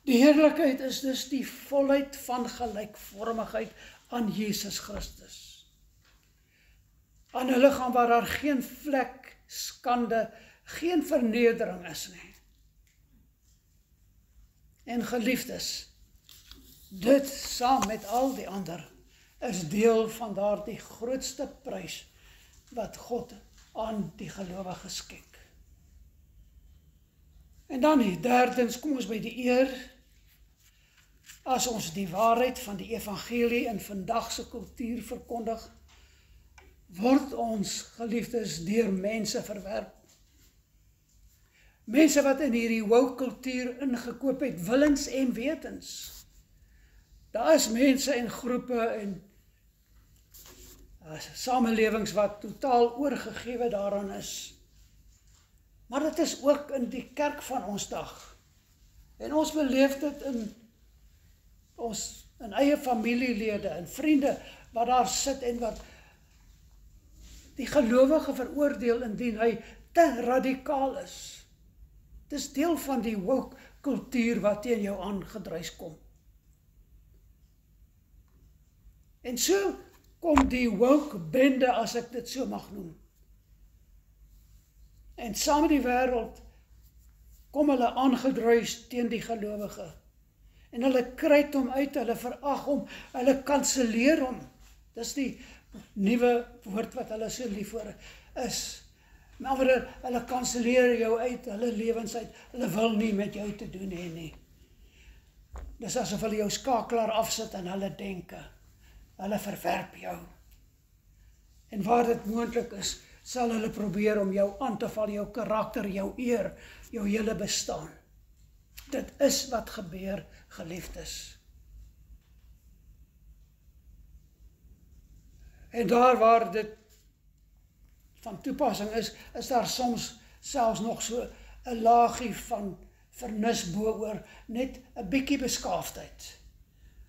Die heerlikheid is dus die volheid van gelykvormigheid aan Jesus Christus. Aan 'n liggaam waar daar geen vlek, skande, geen vernedering is nie. En geliefdes, dit saam met al die ander is deel van daardie grootste prys wat God aan die gelowiges skenk. En dan derdens, kom ons by die eer. As ons die waarheid van die evangelie in vandagse kultuur verkondig, word ons geliefdes deur mense verwerp. Mense wat in hierdie woke kultuur ingekoop het, willens en wetens. Daar is mense en groepe en samelewings wat totaal oorgegewe daaraan is. Maar dit is ook in die kerk van ons dag. En ons beleef dit in ons eie familielede en vriende wat daar sit en wat die gelowige veroordeel indien hy te radikaal is. Dit is deel van die woke kultuur wat teen jou aangedruis kom. En so kom die woke bende, as ek dit so mag noem. En saam met die wêreld kom hulle aangedruis teen die gelowige. En hulle kruit hom uit, hulle verag hom, hulle kanselleer hom. Dis die nuwe woord wat hulle so lief voor is. Maar hulle kanselleer jou uit, hulle lewens uit, hulle wil nie met jou te doen hê nie. Dis asof hulle jou skakelaar afsit in hulle denke. Hulle verwerp jou. En waar dit moontlik is, sal hulle probeer om jou aan te val, jou karakter, jou eer, jou hele bestaan. Dit is wat gebeur, geliefdes. En daar waar dit van toepassing is daar soms selfs nog so 'n laagie van vernis bo-oor, net 'n bietjie beskaafdheid.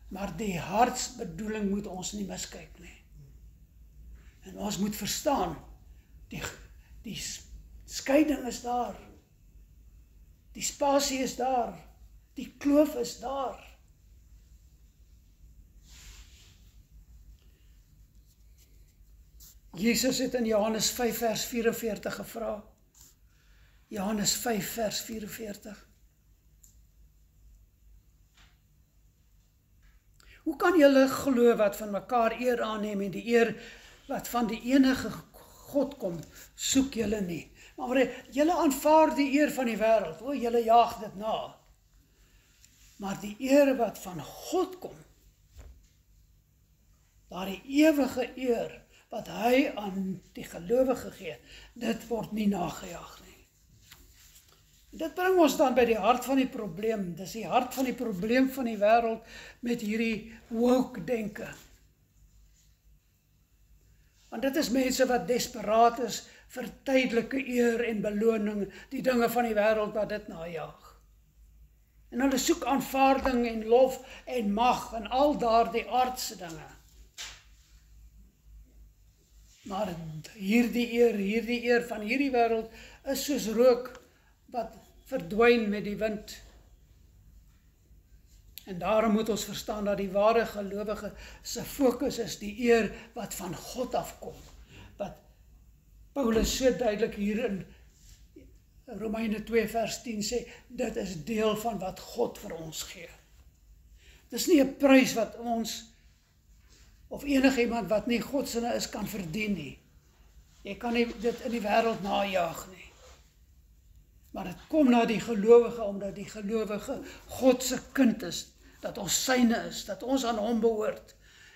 Maar die hartsbedoeling moet ons nie miskyk nie. En ons moet verstaan, die skeiding is daar. Die spasie is daar. Die kloof is daar. Jesus het in Johannes 5 vers 44 gevra. Johannes 5 vers 44. Hoe kan julle glo wat van mekaar eer aanneem en die eer wat van die enige God kom, soek julle nie. Maar julle aanvaar die eer van die wêreld, julle jaag dit na. Maar die eer wat van God kom, daardie ewige eer wat hy aan die gelowige gee, dit word nie nagejaag nie. Dit bring ons dan by die hart van die probleem. Dis die hart van die probleem van die wêreld met hierdie woke denke. Want dit is mense wat desperaat is vir tydelike eer en beloning, die dinge van die wêreld wat dit najag. En hulle soek aanvaarding en lof en mag en al daardie aardse dinge. Maar hierdie eer van hierdie wêreld is soos rook wat verdwyn met die wind. En daarom moet ons verstaan dat die ware gelowige se fokus is die eer wat van God afkom. Wat Paulus so duidelik hier in Romeine 2 vers 10 sê, dit is deel van wat God vir ons gee. Dis nie 'n prys wat ons of enigiemand wat nie Godsinne is kan verdien nie. Jy kan nie dit in die wêreld najag nie. Maar dit kom na die gelowige, omdat die gelowige God se kind is, dat ons syne is, dat ons aan hom behoort.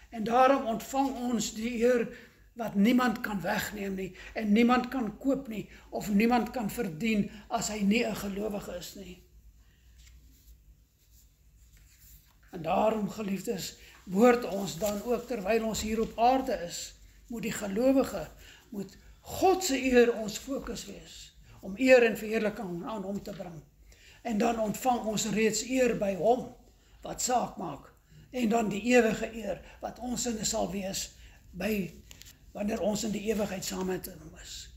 En daarom ontvang ons die eer wat niemand kan wegneem nie, en niemand kan koop nie, of niemand kan verdien as hy nie 'n gelowige is nie. En daarom, geliefdes, behoort ons dan ook, terwyl ons hier op aarde is, moet die gelowige, moet God se eer ons fokus wees, om eer en verheerliking aan hom te bring. En dan ontvang ons reeds eer by hom, wat saak maak, en dan die ewige eer, wat ons in sal wees, wanneer ons in die ewigheid saam met hom is.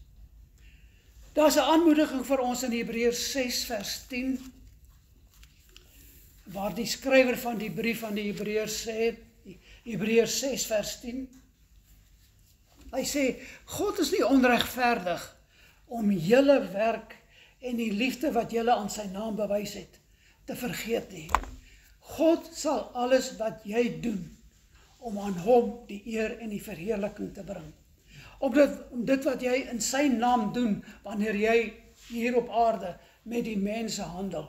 Daar is 'n aanmoediging vir ons in Hebreërs 6 vers 10, waar die skrywer van die brief aan die Hebreërs sê, Hebreërs 6 vers 10, hy sê, God is nie onregverdig om julle werk en die liefde wat julle aan sy naam bewys het, te vergeet nie. God sal alles wat jy doen, om aan hom die eer en die verheerliking te bring. Om dit wat jy in sy naam doen, wanneer jy hier op aarde met die mense handel.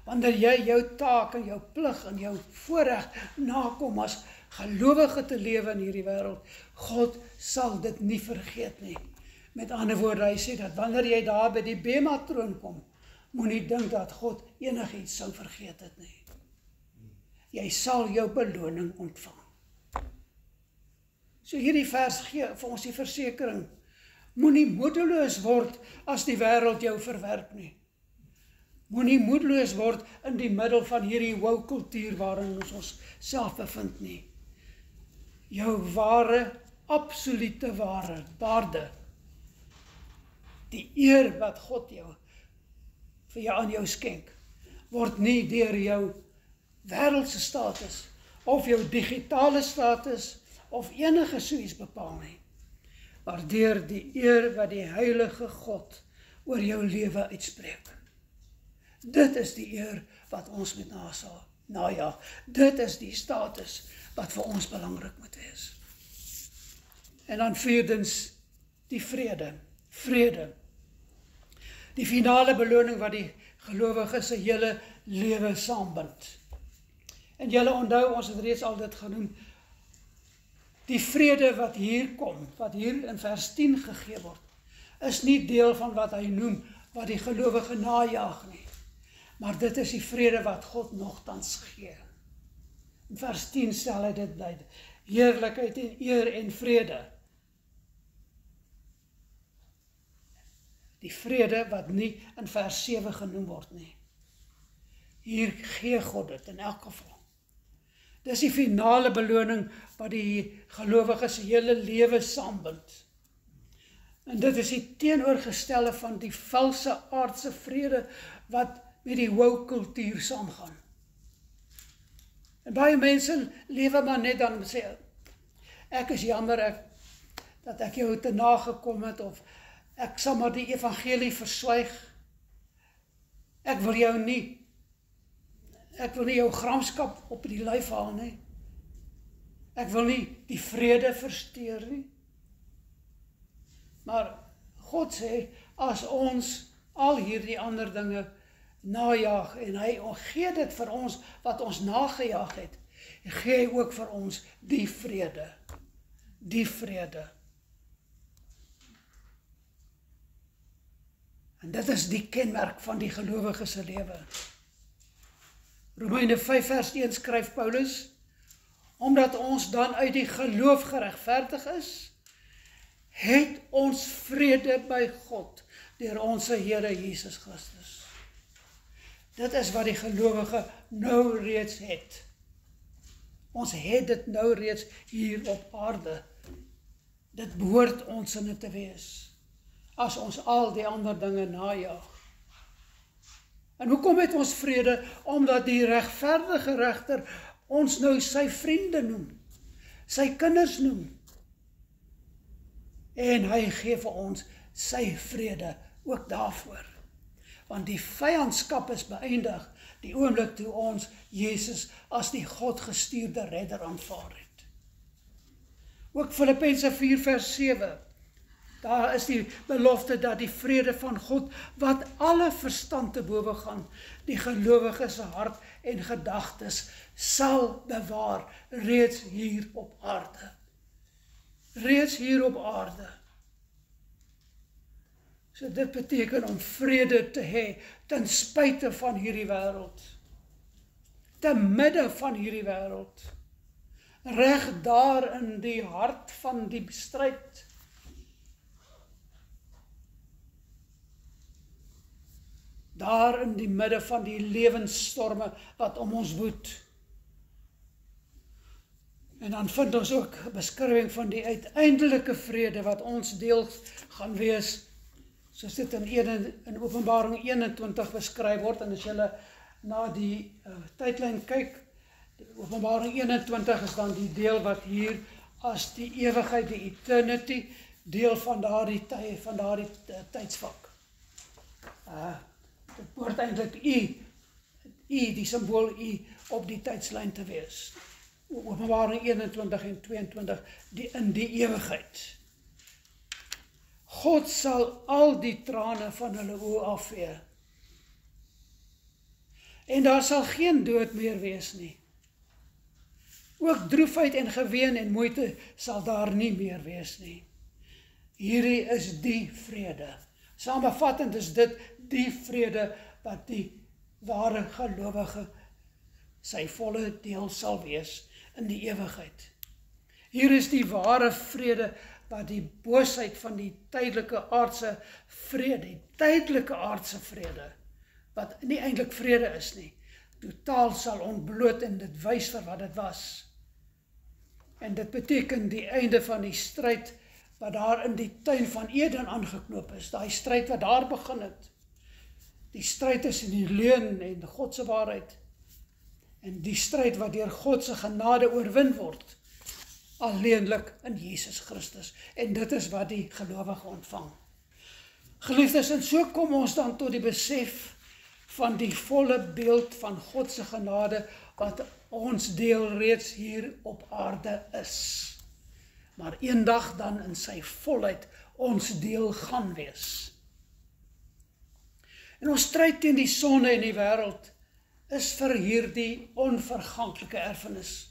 Wanneer jy jou taak en jou plig en jou voorreg nakom as gelowige te lewe in hierdie wêreld, God sal dit nie vergeet nie. Met ander woorde, hy sê dat wanneer jy daar by die Bema troon kom, moenie dink dat God enigiets sou vergeet het nie. Jy sal jou beloning ontvang. So hierdie vers gee vir ons die versekering, moenie moedeloos word as die wêreld jou verwerp nie. Moenie moedeloos word in die middel van hierdie woke kultuur waarin ons onsself bevind nie. Jou ware, absolute waarde, die eer wat God vir jou aan jou skenk, word nie deur jou wêreldse status, of jou digitale status, of enige soets bepaal nie, maar deur die eer wat die heilige God oor jou lewe uitspreek. Dit is die eer wat ons moet najag. Dit is die status wat vir ons belangrik moet wees. En dan vierdens, die vrede. Die finale beloning wat die gelowige se hele lewe saambind. En julle onthou, ons het reeds al dit genoem, die vrede wat hier kom, wat hier in vers 10 gegee word, is nie deel van wat hy noem, wat die gelowige najag nie. Maar dit is die vrede wat God nogtans gee. In vers 10 stel hy dit by, heerlikheid en eer en vrede. Die vrede wat nie in vers 7 genoem word nie. Hier gee God dit in elk geval. Dis die finale beloning wat die gelowige se hele lewe saambind. En dit is die teenoorgestelde van die valse aardse vrede wat met die woke kultuur saamgaan. En baie mense lewe maar net dan sê, ek is jammer dat ek jou te nagekom het, of ek sal maar die evangelie verswyg. Ek wil nie jou gramskap op die lyf haal nie. Ek wil nie die vrede versteur nie. Maar God sê, as ons al hierdie ander dinge najaag, en hy gee dit vir ons wat ons nagejaag het, gee hy ook vir ons die vrede. Die vrede. En dit is die kenmerk van die gelowige se lewe. Romeine 5 vers 1 skryf Paulus, omdat ons dan uit die geloof geregverdig is, het ons vrede by God deur ons Here Jesus Christus. Dit is wat die gelowige nou reeds het. Ons het dit nou reeds hier op aarde. Dit behoort ons in te wees, as ons al die ander dinge najaag. En hoekom het ons vrede? Omdat die regverdige regter ons nou sy vriende noem, sy kinders noem. En hy gee vir ons sy vrede ook daarvoor. Want die vyandskap is beëindig die oomblik toe ons Jesus as die God gestuurde redder aanvaar het. Ook Filippense 4 vers 7. Daar is die belofte dat die vrede van God, wat alle verstand te bowe gaan, die gelowige se hart en gedagtes sal bewaar, reeds hier op aarde. Reeds hier op aarde. So dit beteken om vrede te hê, ten spyte van hierdie wêreld. Te midde van hierdie wêreld. Reg daar in die hart van die stryd. Daar in die midde van die lewensstorme wat om ons woed. En dan vind ons ook 'n beskrywing van die uiteindelike vrede wat ons deel gaan wees, soos dit in Openbaring 21 beskryf word. En as julle na die tydlyn kyk, Openbaring 21 is dan die deel wat hier as die ewigheid, die eternity, deel van daardie tydsvak. Dit behoort eintlik U, die symbool U, op die tydslyn te wees. Openbaring 21 en 22, in die ewigheid. God sal al die trane van hulle oë afvee. En daar sal geen dood meer wees nie. Ook droefheid en geween en moeite sal daar nie meer wees nie. Hierdie is die vrede. Samevattend is dit die vrede wat die ware gelowige sy volle deel sal wees in die ewigheid. Hier is die ware vrede wat die boosheid van die tydelike aardse vrede, die tydelike aardse vrede, wat nie eintlik vrede is nie, totaal sal ontbloot en dit wys vir wat dit was. En dit beteken die einde van die stryd wat daar in die tuin van Eden aangeknoop is, daai stryd wat daar begin het. Die stryd tussen die leuen en God se waarheid. En die stryd wat deur God se genade oorwin word, alleenlik in Jesus Christus. En dit is wat die gelowige ontvang. Geliefdes, en so kom ons dan tot die besef van die volle beeld van God se genade, wat ons deel reeds hier op aarde is. Maar eendag dan in sy volheid ons deel gaan wees. En ons stryd teen die sonde en die wêreld is vir hierdie onverganklike erfenis.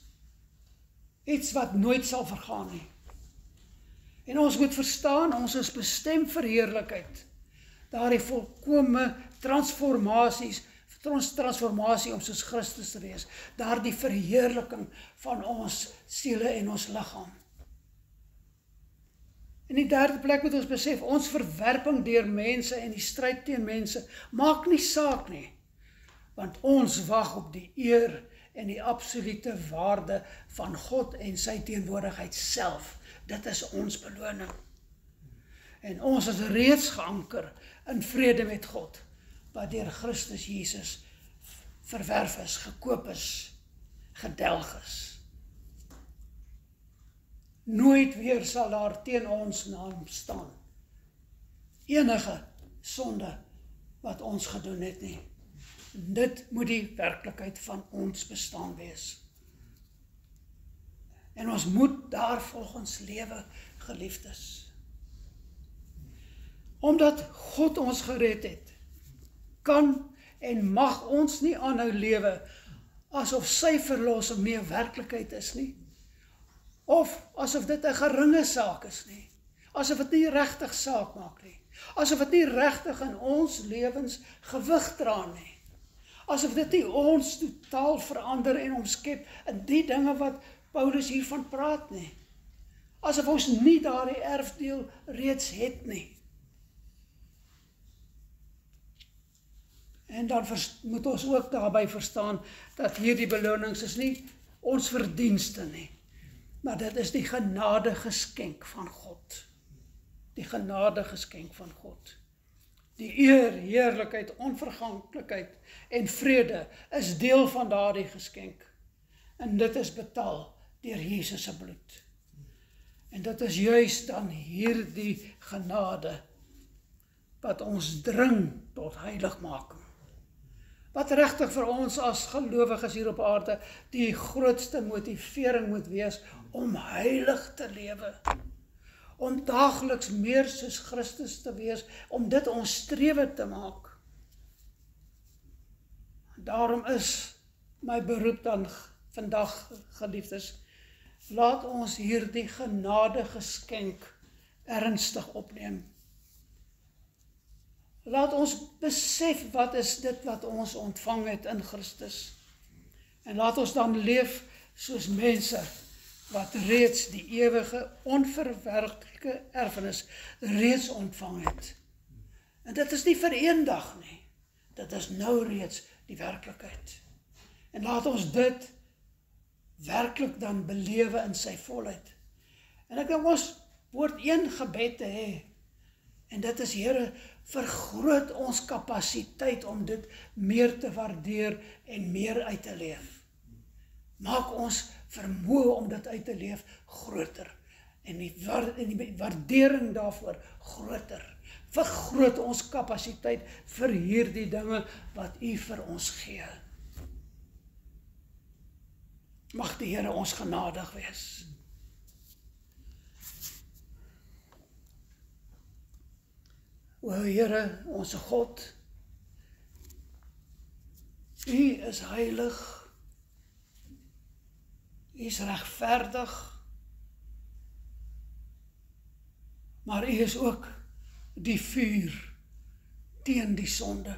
Iets wat nooit sal vergaan nie. En ons moet verstaan, ons is bestem vir heerlikheid. Daardie volkome transformasie om soos Christus te wees. Daardie verheerliking van ons siele en ons liggaam. In die derde plek moet ons besef, ons verwerping deur mense en die stryd teen mense maak nie saak nie, want ons wag op die eer en die absolute waarde van God en sy teenwoordigheid self. Dit is ons beloning. En ons is reeds geanker in vrede met God, wat deur Christus Jesus verwerf is, gekoop is, gedelg is. Nooit weer sal daar teen ons naam staan enige sonde wat ons gedoen het nie. Dit moet die werklikheid van ons bestaan wees. En ons moet daar volgens lewe, geliefdes. Omdat God ons gered het, kan en mag ons nie aanhou lewe asof sy verlossing nie 'n werklikheid is nie, of asof dit 'n geringe saak is nie, asof dit nie regtig saak maak nie, asof dit nie regtig in ons lewens gewig dra nie, asof dit nie ons totaal verander en omskep in die dinge wat Paulus hiervan praat nie, asof ons nie daardie erfdeel reeds het nie. En dan moet ons ook daarby verstaan dat hierdie belonings is nie ons verdienste nie, maar dit is die genade geskenk van God. Die genade geskenk van God. Die eer, heerlikheid, onverganklikheid en vrede is deel van daardie geskenk. En dit is betaal deur Jesus se bloed. En dit is juis dan hierdie genade wat ons dring tot heiligmaking. Wat regtig vir ons as gelowiges hier op aarde die grootste motivering moet wees om heilig te lewe. Om daagliks meer soos Christus te wees, om dit ons strewe te maak. Daarom is my beroep dan vandag, geliefdes, laat ons hierdie genade geskenk ernstig opneem. Laat ons besef wat is dit wat ons ontvang het in Christus. En laat ons dan leef soos mense wat reeds die ewige, onverwerklike erfenis reeds ontvang het. En dit is nie vir eendag nie. Dit is nou reeds die werklikheid. En laat ons dit werklik dan belewe in sy volheid. En ek dink ons behoort een gebed te hê. En dit is, Here, vergroot ons kapasiteit om dit meer te waardeer en meer uit te leef. Maak ons vermoë om dit uit te leef groter. En die waardering daarvoor groter. Vergroot ons kapasiteit vir hierdie dinge wat U vir ons gee. Mag die Here ons genadig wees. O Here, ons God, U is heilig, U is regverdig, maar U is ook die vuur teen die sonde.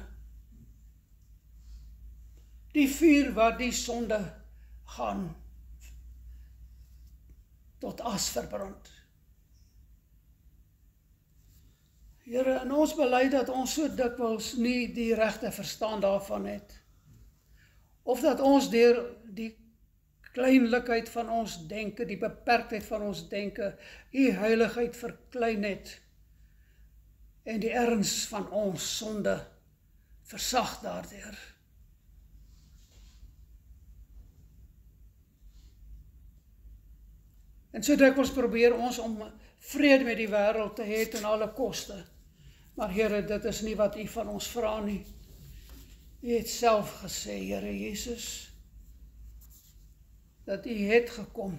Die vuur wat die sonde gaan tot as verbrand. Here, in ons bely dat ons so dikwels nie die regte verstaan daarvan het, of dat ons deur die kleinlikheid van ons denke, die beperktheid van ons denke, U heiligheid verklein het, en die erns van ons sonde versag daardeur. En so dikwels probeer ons om vrede met die wêreld te hê ten alle koste. Maar Here, dit is nie wat U van ons vra nie. U het self gesê, Here Jesus, dat U het gekom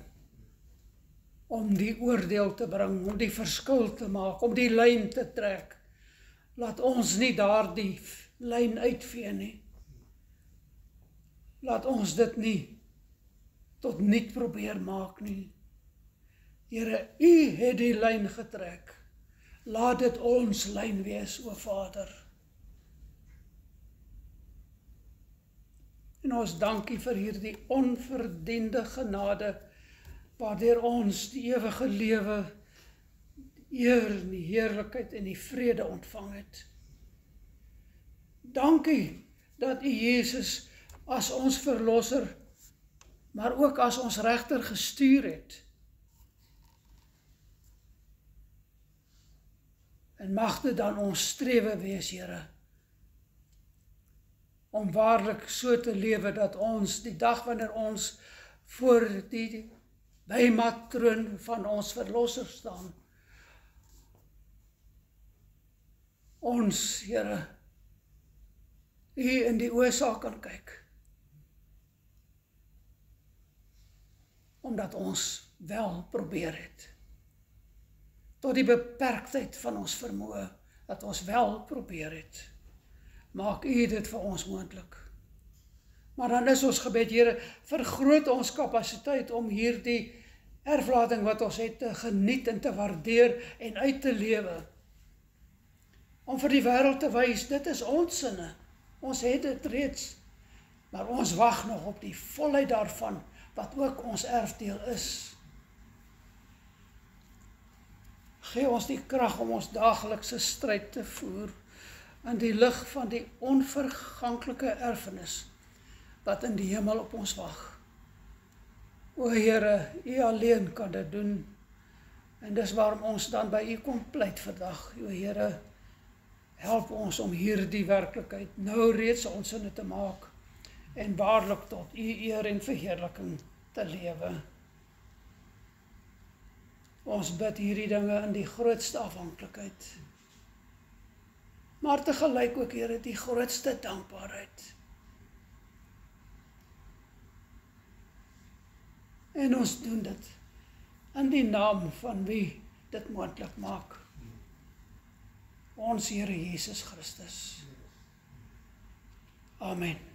om die oordeel te bring, om die verskil te maak, om die lyn te trek. Laat ons nie daardie lyn uitvee nie. Laat ons dit nie tot niet probeer maak nie. Here, U het die lyn getrek. Laat dit ons lyn wees, o Vader. En ons dankie vir hierdie onverdiende genade, waardeur ons die ewige lewe, die eer, die heerlikheid en die vrede ontvang het. Dankie dat U Jesus as ons verlosser, maar ook as ons regter gestuur het. En mag dit dan ons strewe wees, Here, om waarlik so te lewe dat ons die dag wanneer ons voor die bymatroon van ons verlosser staan, ons, Here, U in die oë sal kan kyk, omdat ons wel probeer het, tot die beperktheid van ons vermoë, dat ons wel probeer het. Maak U dit vir ons moontlik. Maar dan is ons gebed, Here, vergroot ons kapasiteit om hierdie erflating wat ons het te geniet en te waardeer en uit te lewe. Om vir die wêreld te wys, dit is ons sinne. Ons het dit reeds. Maar ons wag nog op die volheid daarvan, wat ook ons erfdeel is. Gee ons die krag om ons daaglikse stryd te voer in die lig van die onverganklike erfenis wat in die hemel op ons wag. O Here, U alleen kan dit doen. En dis waarom ons dan by U kom pleit vandag. O Here, help ons om hierdie werklikheid nou reeds ons sinne te maak en waarlik tot U eer en verheerliking te lewe. Ons bid hierdie dinge in die grootste afhanklikheid. Maar tegelyk ook, Here, die grootste dankbaarheid. En ons doen dit in die naam van wie dit moontlik maak. Ons Here Jesus Christus. Amen.